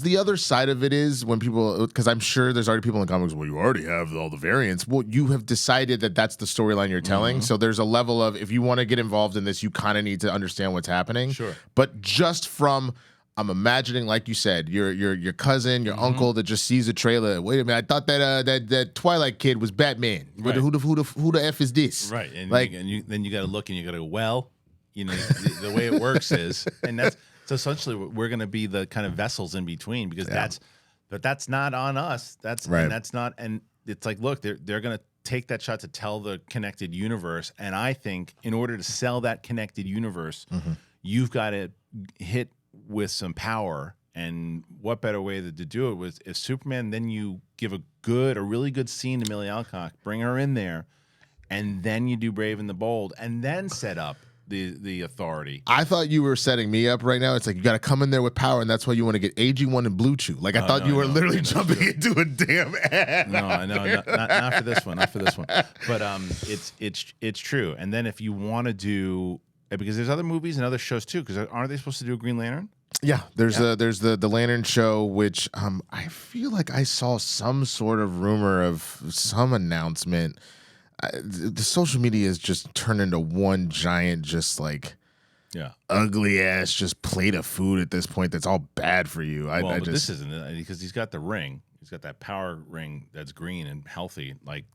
the other side of it is when people, because I'm sure there's already people in the comics, well, you already have all the variants. Well, you have decided that that's the storyline you're telling. So there's a level of, if you want to get involved in this, you kind of need to understand what's happening. Sure. But just from, I'm imagining, like you said, your cousin, your uncle that just sees a trailer. Wait a minute, I thought that Twilight kid was Batman. Right. Who the F is this? Right, and like, then you got to look and you got to go, well, the way it works is, and that's so essentially we're going to be the kind of vessels in between, because that's not on us. That's right. And that's not, and it's like, look, they're going to take that shot to tell the connected universe, and I think in order to sell that connected universe, you've got to hit with some power, and what better way to do it was if Superman, then you give a really good scene to Milly Alcock, bring her in there, and then you do Brave and the Bold, and then set up the authority. I thought you were setting me up right now. It's like you got to come in there with power, and that's why you want to get AG1 and Blue Chew. Like I thought you were literally jumping into a damn ad. No, not for this one, not for this one. But it's true. And then if you want to do, because there's other movies and other shows too, because aren't they supposed to do a Green Lantern? Yeah, there's the Lantern show, which I feel like I saw some sort of rumor of some announcement. The social media is just turned into one giant, just like ugly ass, just plate of food at this point. That's all bad for you. But this isn't it, because he's got the ring. He's got that power ring that's green and healthy, like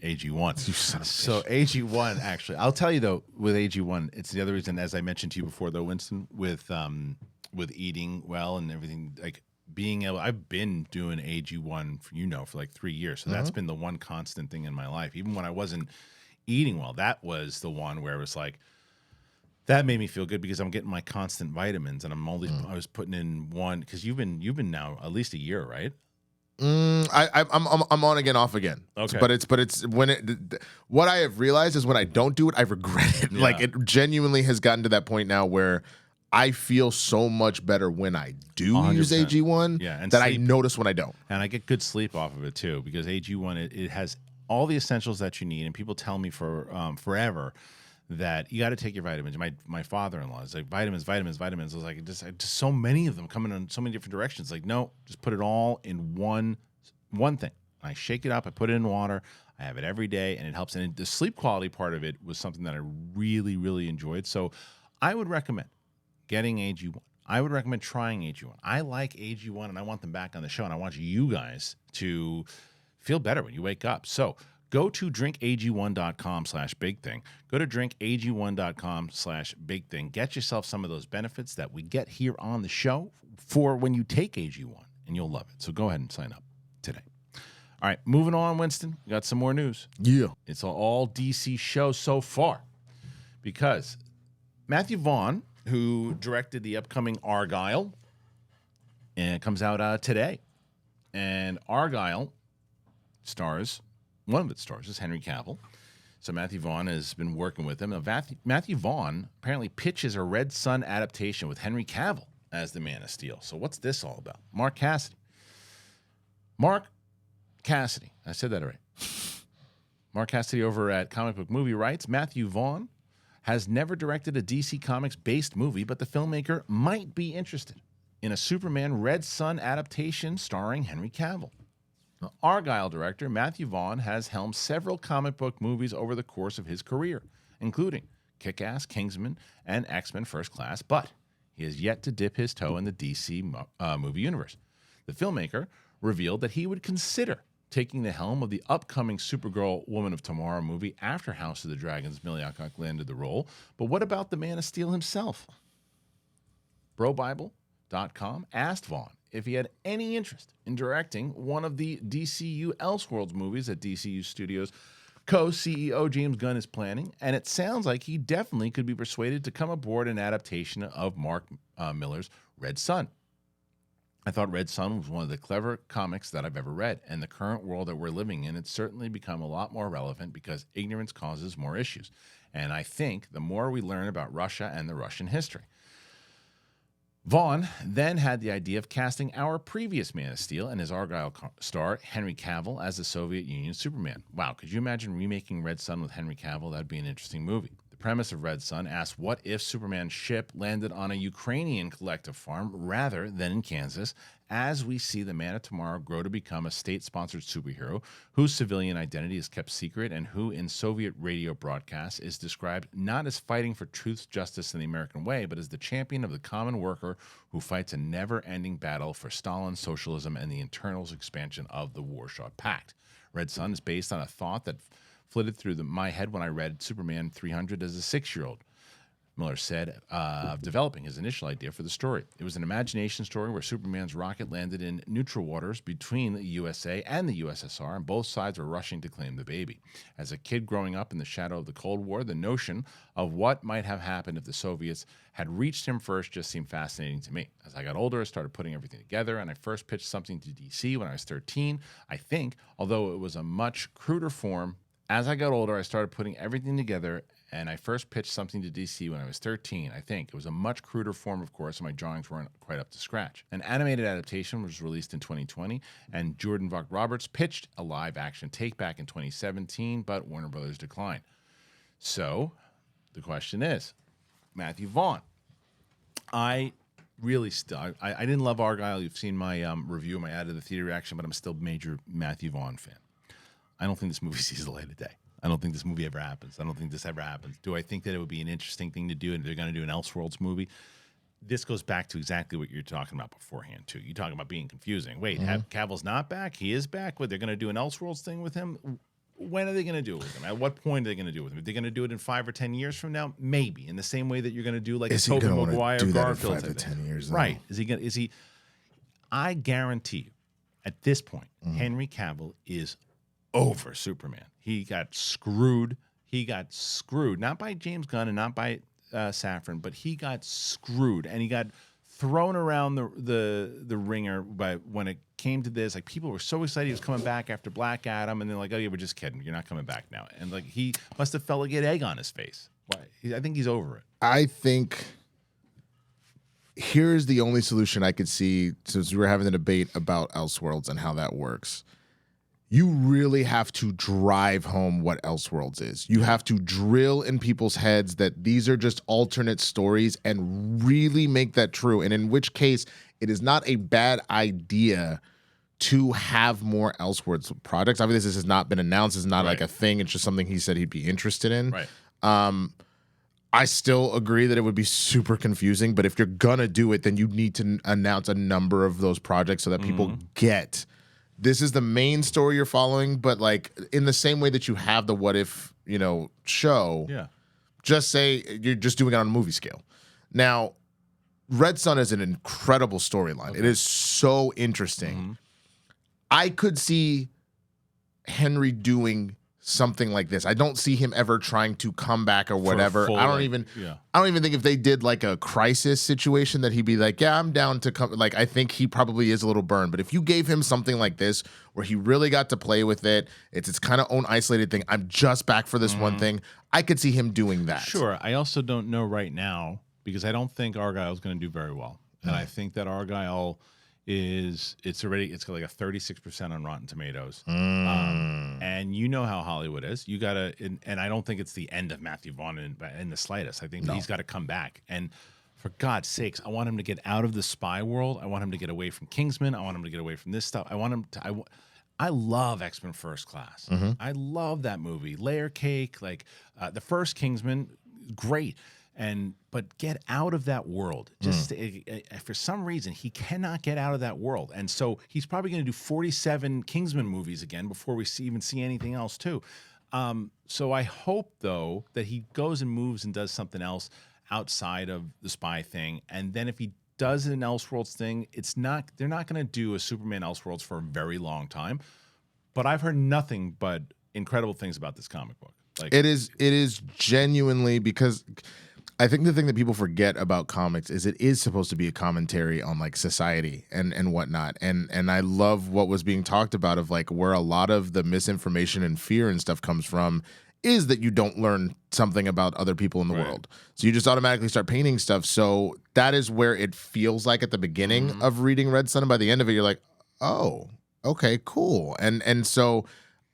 AG1. You son of a So AG1, actually, I'll tell you though, with AG1, it's the other reason, as I mentioned to you before, though, Winston, with eating well and everything, like being able, I've been doing AG1 for like 3 years, so that's been the one constant thing in my life. Even when I wasn't eating well, that was the one where it was like, that made me feel good because I'm getting my constant vitamins, and I was putting in one, because you've been now at least a year, right? I'm on again, off again. Okay, but it's when what I have realized is when I don't do it, I regret it. Like it genuinely has gotten to that point now where I feel so much better when I do 100%. use AG1 and that I notice when I don't. And I get good sleep off of it too, because AG1 it has all the essentials that you need. And people tell me for forever that you got to take your vitamins. My father-in-law is like, vitamins. I was like, just so many of them coming in so many different directions. Like, no, just put it all in one thing. I shake it up, I put it in water, I have it every day, and it helps. And the sleep quality part of it was something that I really, really enjoyed. So I would recommend getting AG1. I would recommend trying AG1. I like AG1, and I want them back on the show, and I want you guys to feel better when you wake up. So go to drinkag1.com/bigthing. Go to drinkag1.com/bigthing. Get yourself some of those benefits that we get here on the show for when you take AG1, and you'll love it. So go ahead and sign up today. All right, moving on, Winston. We got some more news. Yeah. It's an all DC show so far, because Matthew Vaughn, who directed the upcoming Argyle, and it comes out today. And Argyle stars, one of its stars is Henry Cavill. So Matthew Vaughn has been working with him. Now, Matthew Vaughn apparently pitches a Red Son adaptation with Henry Cavill as the Man of Steel. So what's this all about? Mark Cassidy, I said that already. Mark Cassidy over at Comic Book Movie writes, Matthew Vaughn has never directed a DC Comics-based movie, but the filmmaker might be interested in a Superman Red Son adaptation starring Henry Cavill. The Argyle director Matthew Vaughn has helmed several comic book movies over the course of his career, including Kick-Ass, Kingsman, and X-Men First Class, but he has yet to dip his toe in the DC movie universe. The filmmaker revealed that he would consider taking the helm of the upcoming Supergirl Woman of Tomorrow movie after House of the Dragons' Milly Alcock landed the role. But what about the Man of Steel himself? BroBible.com asked Vaughn if he had any interest in directing one of the DCU Elseworlds movies that DCU Studios co-CEO James Gunn is planning, and it sounds like he definitely could be persuaded to come aboard an adaptation of Mark Millar's Red Son. I thought Red Son was one of the clever comics that I've ever read, and the current world that we're living in, it's certainly become a lot more relevant because ignorance causes more issues. And I think the more we learn about Russia and the Russian history. Vaughn then had the idea of casting our previous Man of Steel and his Argyle star, Henry Cavill, as the Soviet Union Superman. Wow, could you imagine remaking Red Son with Henry Cavill? That'd be an interesting movie. The premise of Red Son asks, what if Superman's ship landed on a Ukrainian collective farm rather than in Kansas, as we see the Man of Tomorrow grow to become a state-sponsored superhero whose civilian identity is kept secret and who in Soviet radio broadcasts is described not as fighting for truth, justice, and the American way, but as the champion of the common worker who fights a never-ending battle for Stalin's socialism and the internal expansion of the Warsaw Pact. Red Son is based on a thought that flitted through my head when I read Superman 300 as a 6-year-old. Millar said of developing his initial idea for the story. It was an imagination story where Superman's rocket landed in neutral waters between the USA and the USSR, and both sides were rushing to claim the baby. As a kid growing up in the shadow of the Cold War, the notion of what might have happened if the Soviets had reached him first just seemed fascinating to me. As I got older, I started putting everything together, and I first pitched something to DC when I was 13. I think, although it was a much cruder form as I got older, I started putting everything together, and I first pitched something to DC when I was 13, I think. It was a much cruder form, of course, and my drawings weren't quite up to scratch. An animated adaptation was released in 2020, and Jordan Vogt Roberts pitched a live-action take-back in 2017, but Warner Brothers declined. So the question is, Matthew Vaughn. I didn't love Argyle. You've seen my review, my Out of the Theater reaction, but I'm still a major Matthew Vaughn fan. I don't think this movie sees the light of day. I don't think this movie ever happens. I don't think this ever happens. Do I think that it would be an interesting thing to do and they're going to do an Elseworlds movie? This goes back to exactly what you're talking about beforehand, too. You're talking about being confusing. Wait, Cavill's not back? He is back? What, they're going to do an Elseworlds thing with him? When are they going to do it with him? At what point are they going to do it with him? Are they going to do it in 5 or 10 years from now? Maybe. In the same way that you're going to do like a Tobey Maguire Garfield. 5 to 10 years, though. Right. Is he? I guarantee you, at this point, Henry Cavill is over Superman. He got screwed. Not by James Gunn and not by Safran, but he got screwed, and he got thrown around the ringer. By when it came to this, like, people were so excited he was coming back after Black Adam, and they're like, "Oh yeah, we're just kidding. You're not coming back now." And like, he must have felt like he had egg on his face. I think he's over it. I think here's the only solution I could see, since we were having a debate about Elseworlds and how that works. You really have to drive home what Elseworlds is. You have to drill in people's heads that these are just alternate stories and really make that true. And in which case, it is not a bad idea to have more Elseworlds projects. Obviously, this has not been announced. It's not like a thing. It's just something he said he'd be interested in. Right. I still agree that it would be super confusing, but if you're gonna do it, then you need to announce a number of those projects so that people get this is the main story you're following, but like in the same way that you have the What If, show. Yeah. Just say you're just doing it on a movie scale. Now, Red Son is an incredible storyline. Okay. It is so interesting. I could see Henry doing something like this. I don't see him ever trying to come back or whatever. I don't even think if they did like a crisis situation that he'd be like, yeah, I'm down to come. Like, I think he probably is a little burned. But if you gave him something like this where he really got to play with it, it's its kind of own isolated thing. I'm just back for this one thing. I could see him doing that. Sure. I also don't know right now, because I don't think Argyle's going to do very well. And I think that Argyle it's got like a 36% on Rotten Tomatoes. And you know how Hollywood is. You gotta, and I don't think it's the end of Matthew Vaughn in the slightest. I think he's got to come back. And for God's sakes, I want him to get out of the spy world. I want him to get away from Kingsman. I want him to get away from this stuff. I want him to. I love X-Men First Class. I love that movie. Layer Cake, like the first Kingsman, great. But get out of that world. Just for some reason, he cannot get out of that world, and so he's probably going to do 47 Kingsman movies again before we even see anything else too. So I hope though that he goes and moves and does something else outside of the spy thing, and then if he does an Elseworlds thing, they're not going to do a Superman Elseworlds for a very long time. But I've heard nothing but incredible things about this comic book. Like, it is genuinely, because I think the thing that people forget about comics is it is supposed to be a commentary on like society and whatnot. And I love what was being talked about of like where a lot of the misinformation and fear and stuff comes from is that you don't learn something about other people in the world. So you just automatically start painting stuff. So that is where it feels like at the beginning of reading Red Son. And by the end of it, you're like, oh, okay, cool. And so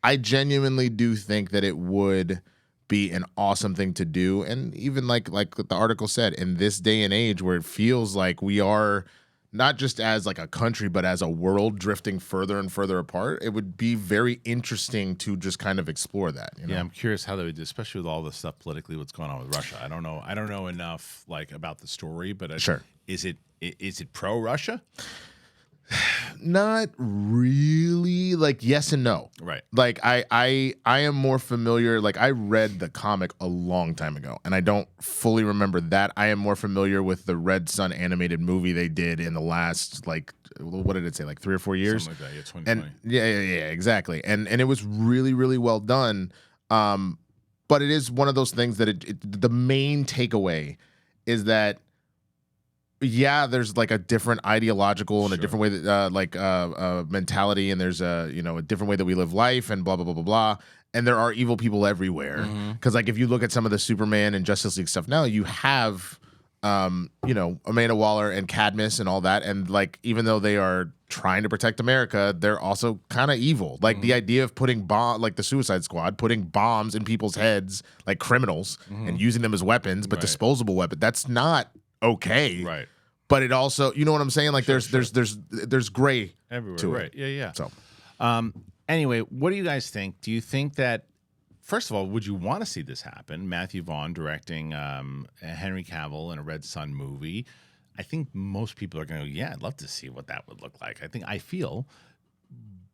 I genuinely do think that it would be an awesome thing to do. And even like the article said, in this day and age where it feels like we are not just as like a country, but as a world drifting further and further apart, it would be very interesting to just kind of explore that. Yeah, I'm curious how they would do, especially with all the stuff politically, what's going on with Russia. I don't know enough like about the story, but is it pro-Russia? Not really. Like, yes and no. Right. Like I am more familiar. Like, I read the comic a long time ago, and I don't fully remember that. I am more familiar with the Red Son animated movie they did in the last, like, what did it say, like 3 or 4 years? Something like that. Yeah, 2020. And yeah, exactly. And it was really, really well done. But it is one of those things that the main takeaway is that, yeah, there's like a different ideological and a different way that mentality, and there's a different way that we live life and blah blah blah blah blah. and there are evil people everywhere. Because like if you look at some of the Superman and Justice League stuff now, you have Amanda Waller and Cadmus and all that, and like even though they are trying to protect America, they're also kind of evil. Like the idea of putting like the Suicide Squad, putting bombs in people's heads like criminals and using them as weapons, but disposable weapons. That's not okay. Right. But it also, you know what I'm saying? Like there's gray everywhere. to Right. it. Yeah. So anyway, what do you guys think? Do you think that, first of all, would you want to see this happen? Matthew Vaughn directing Henry Cavill in a Red Sun movie. I think most people are going to go, yeah, I'd love to see what that would look like. I feel.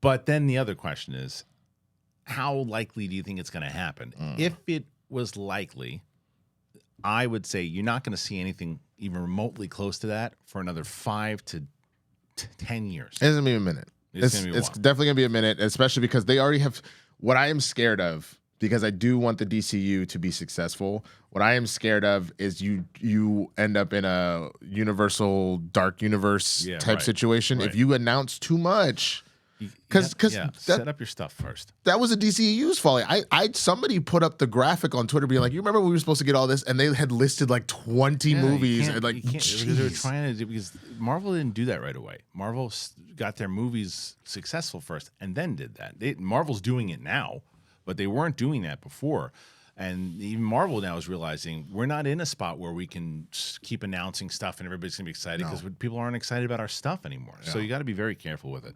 But then the other question is, how likely do you think it's going to happen? If it was likely, I would say you're not going to see anything even remotely close to that for another 5 to 10 years. It's gonna be a minute. It's definitely gonna be a minute, especially because they already have. What I am scared of, because I do want the DCU to be successful. What I am scared of is you end up in a Universal Dark Universe type situation if you announce too much. Because set up your stuff first. That was a DCU's fault. Somebody put up the graphic on Twitter being like, you remember when we were supposed to get all this, and they had listed like 20 movies and like because they were trying to do, because Marvel didn't do that right away. Marvel got their movies successful first and then did that. Marvel's doing it now, but they weren't doing that before. And even Marvel now is realizing we're not in a spot where we can keep announcing stuff and everybody's going to be excited because people aren't excited about our stuff anymore. Yeah. So you got to be very careful with it.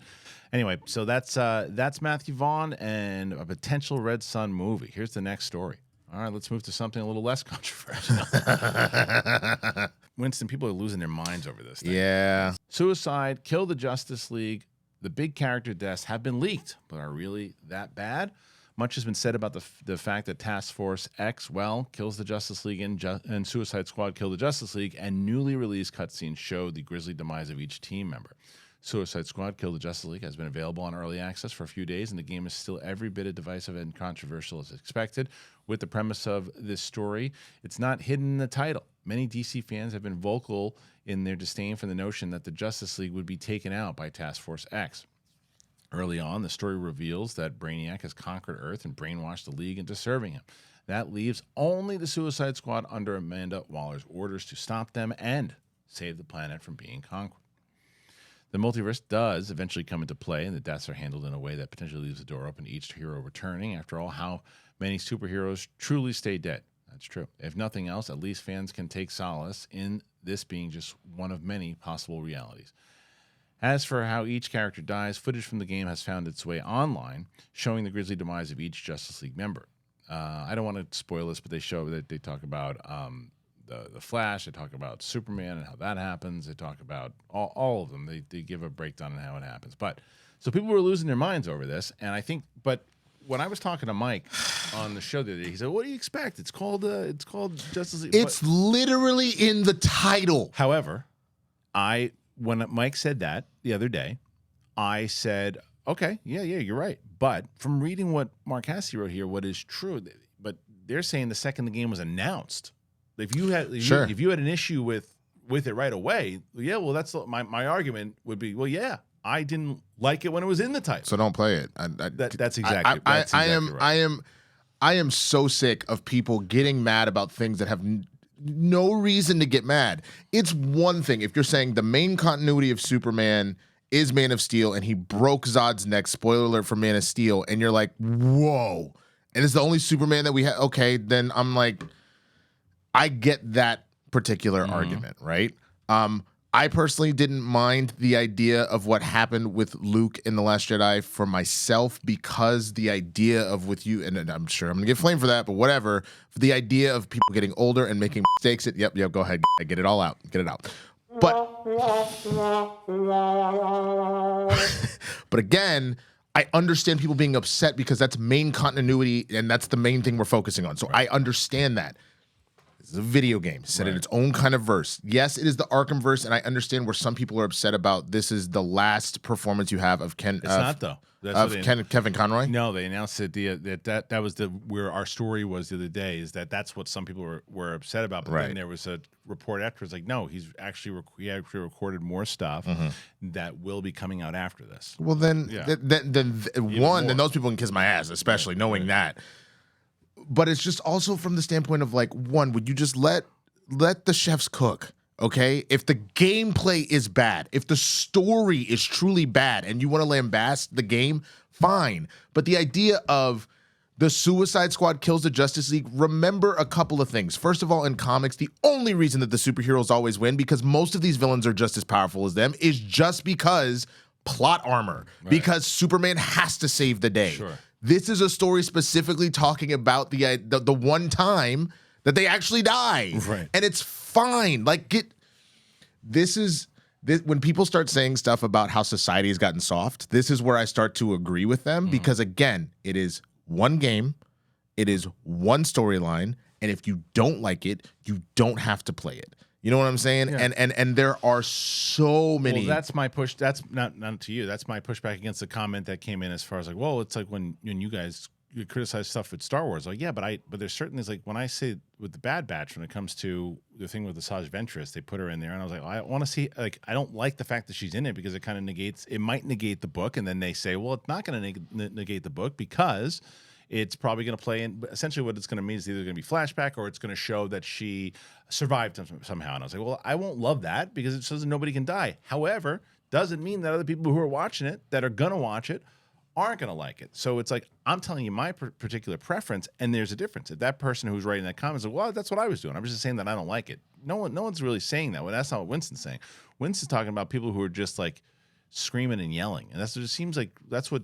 Anyway, so that's Matthew Vaughn and a potential Red Sun movie. Here's the next story. All right, let's move to something a little less controversial. Winston, people are losing their minds over this thing. Yeah. Suicide, Kill the Justice League, the big character deaths have been leaked, but are really that bad? Much has been said about the fact that Task Force X, kills the Justice League and Suicide Squad kill the Justice League, and newly released cutscenes show the grisly demise of each team member. Suicide Squad Kill the Justice League has been available on early access for a few days, and the game is still every bit as divisive and controversial as expected. With the premise of this story, it's not hidden in the title. Many DC fans have been vocal in their disdain for the notion that the Justice League would be taken out by Task Force X. Early on, the story reveals that Brainiac has conquered Earth and brainwashed the League into serving him. That leaves only the Suicide Squad under Amanda Waller's orders to stop them and save the planet from being conquered. The multiverse does eventually come into play, and the deaths are handled in a way that potentially leaves the door open to each hero returning. After all, how many superheroes truly stay dead? That's true. If nothing else, at least fans can take solace in this being just one of many possible realities. As for how each character dies, footage from the game has found its way online, showing the grisly demise of each Justice League member. I don't want to spoil this, but they show that they talk about the Flash, they talk about Superman and how that happens, they talk about all of them. They give a breakdown on how it happens. But so people were losing their minds over this, and I think, but when I was talking to Mike on the show the other day, he said, "What do you expect? It's called Justice League." It's literally in the title. However, when Mike said that the other day, I said, okay, yeah, you're right. But from reading what Mark Hassie wrote here, what is true, but they're saying the second the game was announced, if you had an issue with it right away, that's my argument would be, I didn't like it when it was in the title. So don't play it. That's exactly right. I am so sick of people getting mad about things that have no reason to get mad. It's one thing if you're saying the main continuity of Superman is Man of Steel and he broke Zod's neck, spoiler alert for Man of Steel, and you're like, whoa, and it's the only Superman that we have. Okay, then I'm like, I get that particular argument, right? I personally didn't mind the idea of what happened with Luke in The Last Jedi for myself, because the idea of with you, and I'm sure I'm gonna get flamed for that, but whatever, for the idea of people getting older and making mistakes. Yep, go ahead, get it all out, get it out. But again, I understand people being upset because that's main continuity and that's the main thing we're focusing on. So I understand that. This is a video game set in its own kind of verse. Yes, it is the Arkham verse, and I understand where some people are upset about this is the last performance you have of Ken. It's not though. Kevin Conroy. No, they announced that that was where our story was the other day. Is that's what some people were upset about. But then there was a report afterwards like, no, he actually recorded more stuff that will be coming out after this. Well, then those people can kiss my ass, especially knowing that. But it's just also from the standpoint of like, one, would you just let the chefs cook? Okay, if the gameplay is bad, if the story is truly bad, and you want to lambast the game, fine. But the idea of the Suicide Squad kills the Justice League, remember a couple of things. First of all, in comics, the only reason that the superheroes always win, because most of these villains are just as powerful as them, is just because plot armor, because Superman has to save the day. Sure. This is a story specifically talking about the one time that they actually die. Right. And it's fine. Like, when people start saying stuff about how society has gotten soft, this is where I start to agree with them because, again, it is one game, it is one storyline, and if you don't like it, you don't have to play it. You know what I'm saying? Yeah. And there are so many. Well, that's my push. That's not to you. That's my pushback against the comment that came in as far as like, well, it's like when you guys criticize stuff with Star Wars. Like, yeah, but there's certain things like when I say with the Bad Batch, when it comes to the thing with Asajj Ventress, they put her in there, and I was like, well, I want to see. Like, I don't like the fact that she's in it because it kind of negates. It might negate the book, and then they say, well, it's not going to negate the book because it's probably going to play in. Essentially, what it's going to mean is either going to be flashback or it's going to show that she survived somehow. And I was like, well, I won't love that because it says that nobody can die. However, doesn't mean that other people who are watching it, that are going to watch it, aren't going to like it. So it's like, I'm telling you my particular preference, and there's a difference. If that person who's writing that comment is like, well, that's what I was doing. I was just saying that I don't like it. No one's really saying that. Well, that's not what Winston's saying. Winston's talking about people who are just like screaming and yelling. And that's what it seems like. That's what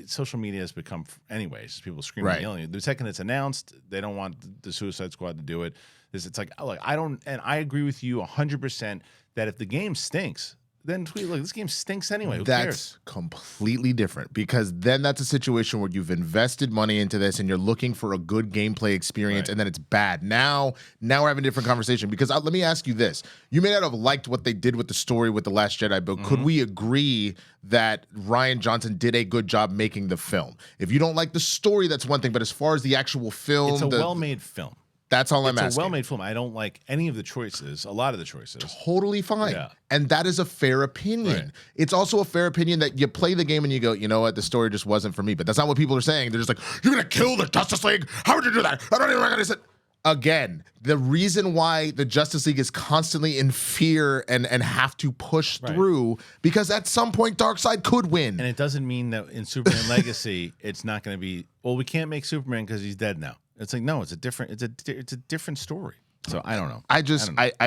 social media has become anyways, just people screaming and yelling. The second it's announced, they don't want the Suicide Squad to do it. It's like, I don't, and I agree with you 100% that if the game stinks, then tweet, look, this game stinks anyway. Who that's cares? Completely different, because then that's a situation where you've invested money into this and you're looking for a good gameplay experience, and then it's bad. Now we're having a different conversation, because let me ask you this. You may not have liked what they did with the story with The Last Jedi, but could we agree that Rian Johnson did a good job making the film? If you don't like the story, that's one thing, but as far as the actual film, it's a well-made film. That's all I'm asking. It's a well-made film. I don't like any of the choices, a lot of the choices. Totally fine. Yeah. And that is a fair opinion. Right. It's also a fair opinion that you play the game and you go, you know what, the story just wasn't for me. But that's not what people are saying. They're just like, you're going to kill the Justice League? How would you do that? I don't even recognize it. Again, the reason why the Justice League is constantly in fear and have to push through, because at some point Darkseid could win. And it doesn't mean that in Superman Legacy, it's not going to be, well, we can't make Superman because he's dead now. It's like, no, it's a different story. So I don't know.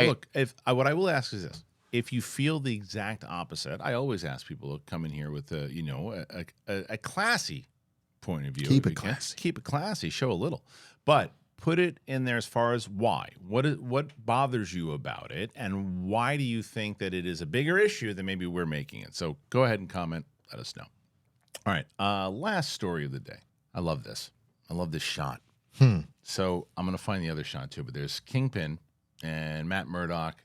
Look, what I will ask is this: if you feel the exact opposite, I always ask people to come in here with a classy point of view. Keep it classy. Keep it classy. Show a little, but put it in there as far as why. What bothers you about it, and why do you think that it is a bigger issue than maybe we're making it? So go ahead and comment. Let us know. All right. Last story of the day. I love this. I love this shot. So I'm going to find the other shot too, but there's Kingpin and Matt Murdock.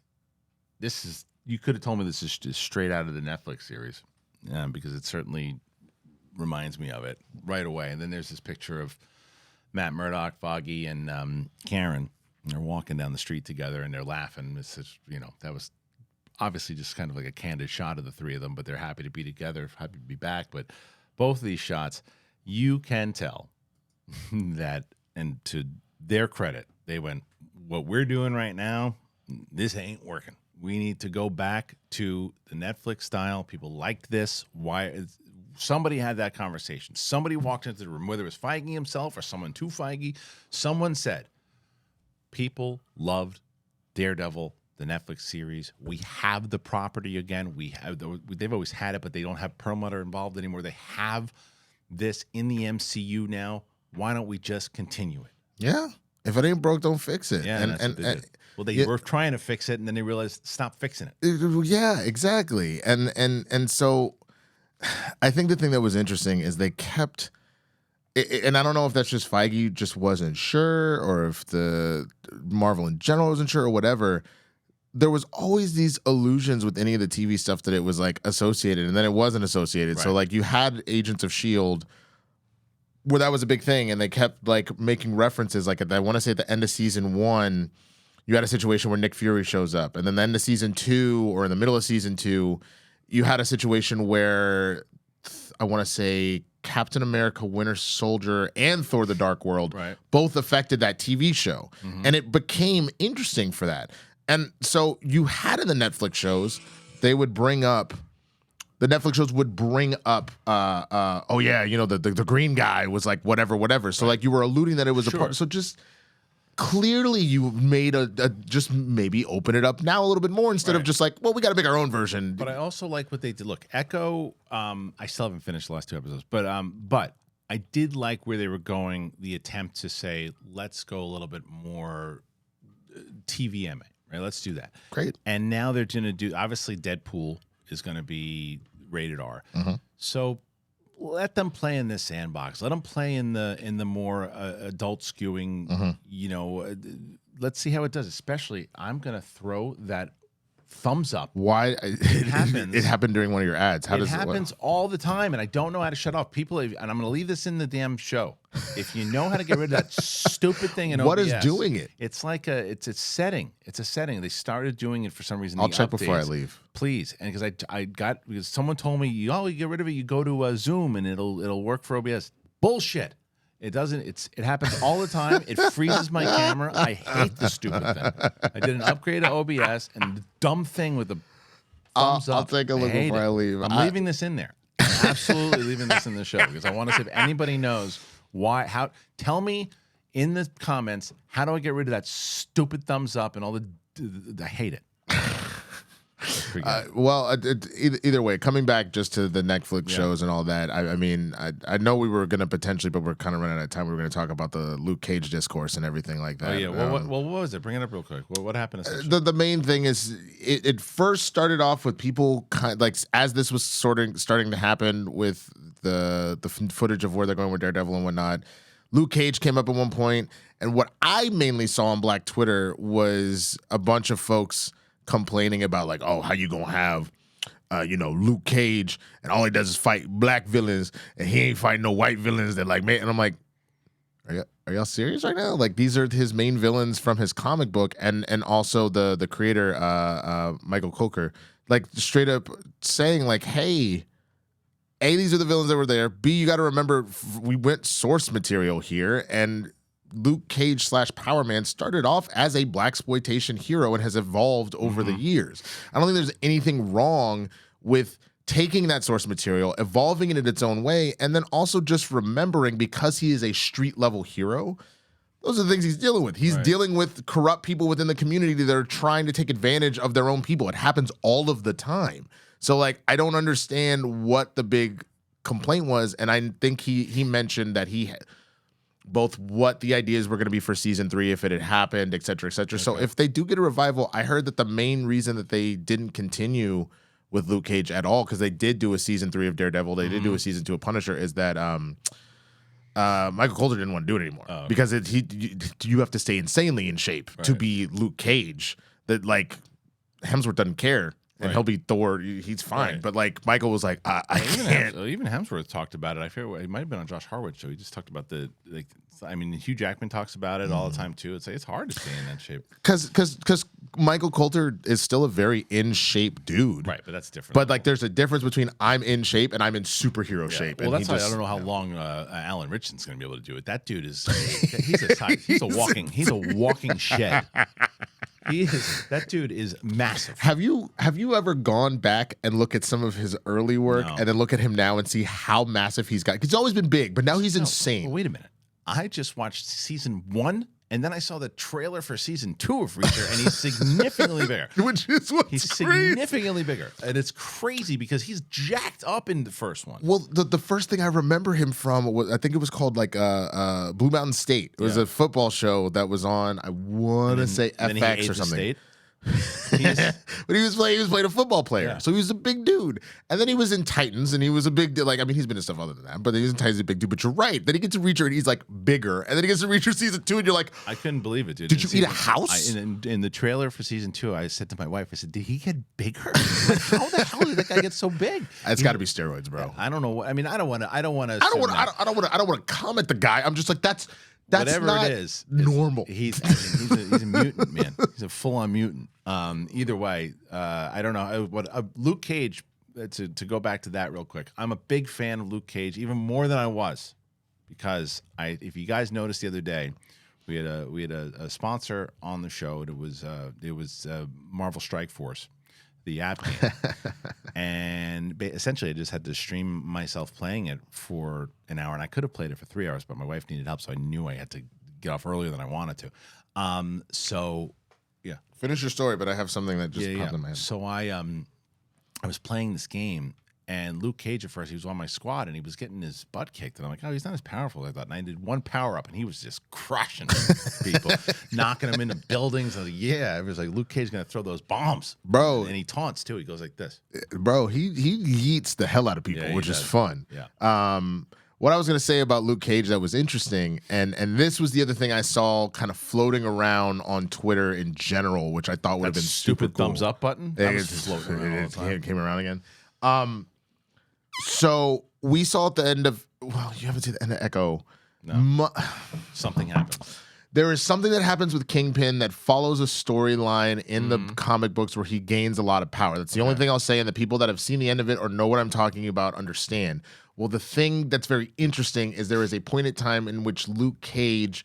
You could have told me this is just straight out of the Netflix series, because it certainly reminds me of it right away. And then there's this picture of Matt Murdock, Foggy, and Karen. And they're walking down the street together and they're laughing. It's just, that was obviously just kind of like a candid shot of the three of them, but they're happy to be together, happy to be back. But both of these shots, you can tell that, and to their credit, they went, what we're doing right now, this ain't working. We need to go back to the Netflix style. People liked this. Why? Somebody had that conversation. Somebody walked into the room, whether it was Feige himself or someone to Feige. Someone said, people loved Daredevil, the Netflix series. We have the property again. They've always had it, but they don't have Perlmutter involved anymore. They have this in the MCU now. Why don't we just continue it? Yeah. If it ain't broke, don't fix it. Yeah, well, they were trying to fix it, and then they realized, stop fixing it. Yeah, exactly. And so I think the thing that was interesting is they kept and I don't know if that's just Feige just wasn't sure, or if the Marvel in general wasn't sure, or whatever. There was always these illusions with any of the TV stuff that it was like associated, and then it wasn't associated. Right. So like you had Agents of S.H.I.E.L.D., where that was a big thing, and they kept like making references. Like I want to say at the end of season 1, you had a situation where Nick Fury shows up, and then the end of season 2, or in the middle of season 2, you had a situation where I want to say Captain America, Winter Soldier, and Thor: The Dark World both affected that TV show, and it became interesting for that. And so you had in the Netflix shows, they would bring up. The Netflix shows would bring up, oh yeah, you know, the green guy was like whatever. So like you were alluding that it was a part. So just clearly you made a just maybe open it up now a little bit more instead of just like, well, we got to make our own version. But I also like what they did. Look, Echo. I still haven't finished the last 2 episodes, but I did like where they were going. The attempt to say, let's go a little bit more TVMA. Right, let's do that. Great. And now they're going to do, obviously Deadpool is going to be rated R. So let them play in this sandbox. Let them play in the more adult skewing, you know, let's see how it does. Especially, I'm going to throw that thumbs up. Why? It happens. It happened during one of your ads. How it does happens all the time, and I don't know how to shut off. People, and I'm going to leave this in the damn show. If you know how to get rid of that stupid thing in OBS, what is doing it? It's like it's a setting. It's a setting. They started doing it for some reason. I'll check before I leave, please. And because someone told me, you get rid of it. You go to Zoom and it'll work for OBS. Bullshit. It doesn't. It happens all the time. It freezes my camera. I hate the stupid thing. I did an upgrade to OBS, and the dumb thing with the thumbs up. I'll take a look before I leave. I'm leaving this in there. Absolutely leaving this in the show because I want to see if anybody knows why. How? Tell me in the comments, how do I get rid of that stupid thumbs up and all the? I hate it. Well, either way, coming back just to the Netflix shows and all that, I mean, I know we were going to potentially, but we're kind of running out of time. We were going to talk about the Luke Cage discourse and everything like that. Oh, yeah. What was it? Bring it up real quick. What happened? The main thing is it first started off with people kind of like, as this was starting to happen with the footage of where they're going with Daredevil and whatnot, Luke Cage came up at one point, and what I mainly saw on Black Twitter was a bunch of folks complaining about like, oh, how you gonna have Luke Cage and all he does is fight black villains and he ain't fighting no white villains that like, man. And I'm like, are y'all serious right now? Like, these are his main villains from his comic book, and also the creator Michael Coker, like straight up saying like, hey, A, these are the villains that were there. B, you got to remember we went source material here, and Luke Cage / Power Man started off as a blaxploitation hero and has evolved over the years. I don't think there's anything wrong with taking that source material, evolving it in its own way, and then also just remembering, because he is a street level hero, those are the things he's dealing with. He's dealing with corrupt people within the community that are trying to take advantage of their own people. It happens all of the time. So like, I don't understand what the big complaint was, and I think he mentioned that he had both what the ideas were going to be for season 3 if it had happened, et cetera, et cetera. Okay. So if they do get a revival, I heard that the main reason that they didn't continue with Luke Cage at all, because they did do a season 3 of Daredevil, they did do a season 2 of Punisher, is that Michael Coulter didn't want to do it anymore because you have to stay insanely in shape to be Luke Cage. That like Hemsworth doesn't care. And he'll be Thor. He's fine. But like Michael was like, I can't. Even Hemsworth talked about it. I feel it might have been on Josh Harwood's show. He just talked about Hugh Jackman talks about it all the time too. It's hard to stay in that shape. Because Michael Coulter is still a very in shape dude. Right, but that's different. But like, there's a difference between I'm in shape and I'm in superhero shape. Well, and that's why I don't know how long Alan Richardson's going to be able to do it. That dude is he's a walking shed. That dude is massive. Have you ever gone back and look at some of his early work and then look at him now and see how massive he's got? 'Cause he's always been big, but now he's insane. Well, wait a minute. I just watched season 1, and then I saw the trailer for season 2 of Reacher, and he's significantly bigger. Which is what's he's crazy. Significantly bigger, and it's crazy because he's jacked up in the first one. Well, the first thing I remember him from was, I think it was called like Blue Mountain State. It was a football show that was on, I want to say FX or something. But he was playing a football player, Yeah. so he was a big dude. And then he was in Titans, and he was a big dude. Like, I mean, he's been in stuff other than that, but he was in Titans, a big dude. But you're right. Then he gets to Reacher, and he's like bigger. And then he gets to Reacher season 2, and you're like, I couldn't believe it, dude. Did you eat a house? In the trailer for season 2, I said to my wife, I said, "Did he get bigger? Like, how the hell did that guy get so big?" It's got to be steroids, bro. I don't know. I mean, I don't want to. I don't want to comment the guy. I'm just like, that's whatever not it is normal. He's a mutant, man. He's a full-on mutant. Either way, I don't know. Luke Cage. To go back to that real quick, I'm a big fan of Luke Cage, even more than I was, because if you guys noticed the other day, we had a sponsor on the show. It was Marvel Strike Force, the app game. And essentially I just had to stream myself playing it for an hour, and I could have played it for 3 hours, but my wife needed help, so I knew I had to get off earlier than I wanted to. So yeah. Finish your story, but I have something that just popped in my head. So I was playing this game, and Luke Cage at first, he was on my squad, and he was getting his butt kicked, and I'm like, oh, he's not as powerful as I thought. And I did one power up, and he was just crushing people, knocking them into buildings. I was like, yeah, it was like Luke Cage gonna throw those bombs, bro. And he taunts too. He goes like this, bro. He yeets the hell out of people, which is fun. Yeah. What I was gonna say about Luke Cage that was interesting, and this was the other thing I saw kind of floating around on Twitter in general, which I thought would have been super cool. Thumbs up button. That was floating around all the time. It came around again. So we saw at the end of, well, you haven't seen the end of Echo. No. Something happened. There is something that happens with Kingpin that follows a storyline in the comic books where he gains a lot of power. That's the only thing I'll say, and the people that have seen the end of it or know what I'm talking about understand. Well, the thing that's very interesting is there is a point in time in which Luke Cage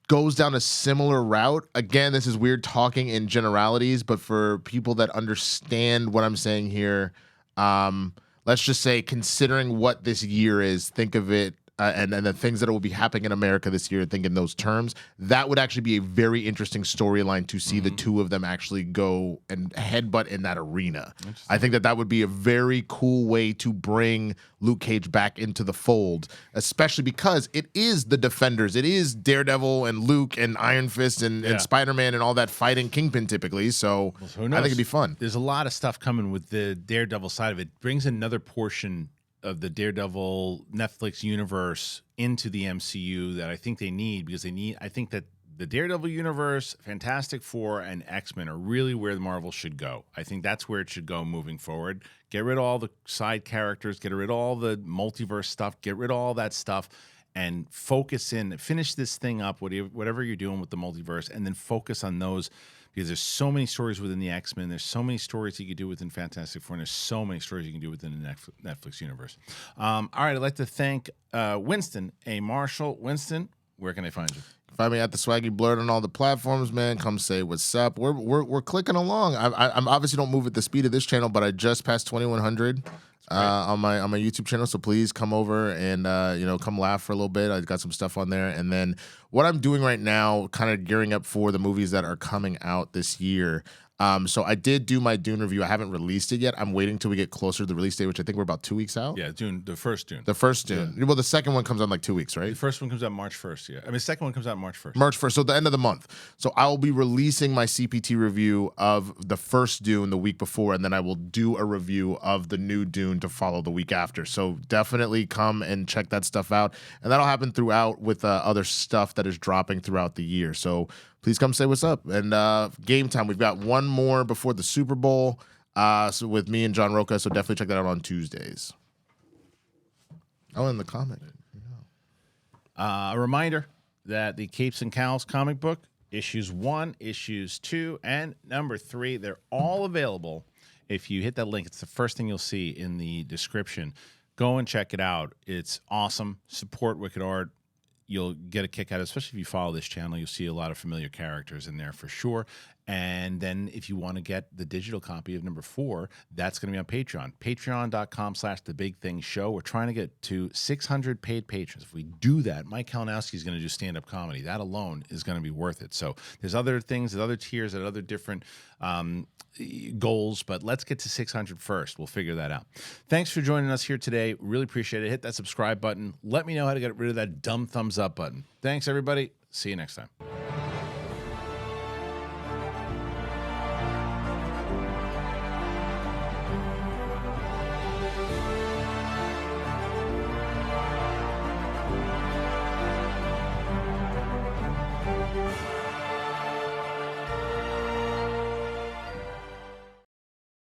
goes down a similar route. Again, this is weird talking in generalities, but for people that understand what I'm saying here, let's just say, considering what this year is, think of it, and the things that will be happening in America this year, think in those terms. That would actually be a very interesting storyline to see the two of them actually go and headbutt in that arena. I think that would be a very cool way to bring Luke Cage back into the fold, especially because it is the Defenders. It is Daredevil and Luke and Iron Fist and Spider-Man and all that fighting Kingpin typically. So I think it'd be fun. There's a lot of stuff coming with the Daredevil side of it. Brings another portion of the Daredevil Netflix universe into the MCU that I think they need, because I think that the Daredevil universe, Fantastic Four, and X-Men are really where the Marvel should go. I think that's where it should go moving forward. Get rid of all the side characters, get rid of all the multiverse stuff, get rid of all that stuff, and focus finish this thing up, whatever you're doing with the multiverse, and then focus on those. Because there's so many stories within the X-Men. There's so many stories you could do within Fantastic Four. And there's so many stories you can do within the Netflix universe. All right, I'd like to thank Winston A. Marshall. Winston, where can I find you? Find me at the Swaggy Blurred on all the platforms, man. Come say what's up. We're clicking along. I'm obviously don't move at the speed of this channel, but I just passed 2,100 on my YouTube channel. So please come over and come laugh for a little bit. I got some stuff on there, and then what I'm doing right now, kind of gearing up for the movies that are coming out this year. So I did do my Dune review. I haven't released it yet. I'm waiting till we get closer to the release date, which I think we're about 2 weeks out. Yeah, Dune, the first Dune. The first Dune. Yeah. Well, the second one comes out in like 2 weeks, right? The first one comes out March 1st, yeah. I mean, the second one comes out March 1st. March 1st, so the end of the month. So I will be releasing my CPT review of the first Dune the week before, and then I will do a review of the new Dune to follow the week after. So definitely come and check that stuff out. And that'll happen throughout with other stuff that is dropping throughout the year. So please come say what's up. And game time, we've got one more before the Super Bowl so with me and John Roca, so definitely check that out on Tuesdays. Oh, in the comment. A reminder that the Capes and Cowls comic book, issues 1, issues 2, and number 3, they're all available. If you hit that link, it's the first thing you'll see in the description. Go and check it out. It's awesome. Support Wicked Art. You'll get a kick out of it, especially if you follow this channel. You'll see a lot of familiar characters in there for sure. And then if you want to get the digital copy of number 4, that's going to be on Patreon. Patreon.com/thebigthingshow. We're trying to get to 600 paid patrons. If we do that, Mike Kalinowski is going to do stand-up comedy. That alone is going to be worth it. So there's other things, there's other tiers, there's other different goals, but let's get to 600 first. We'll figure that out. Thanks for joining us here today. Really appreciate it. Hit that subscribe button. Let me know how to get rid of that dumb thumbs up button. Thanks, everybody. See you next time.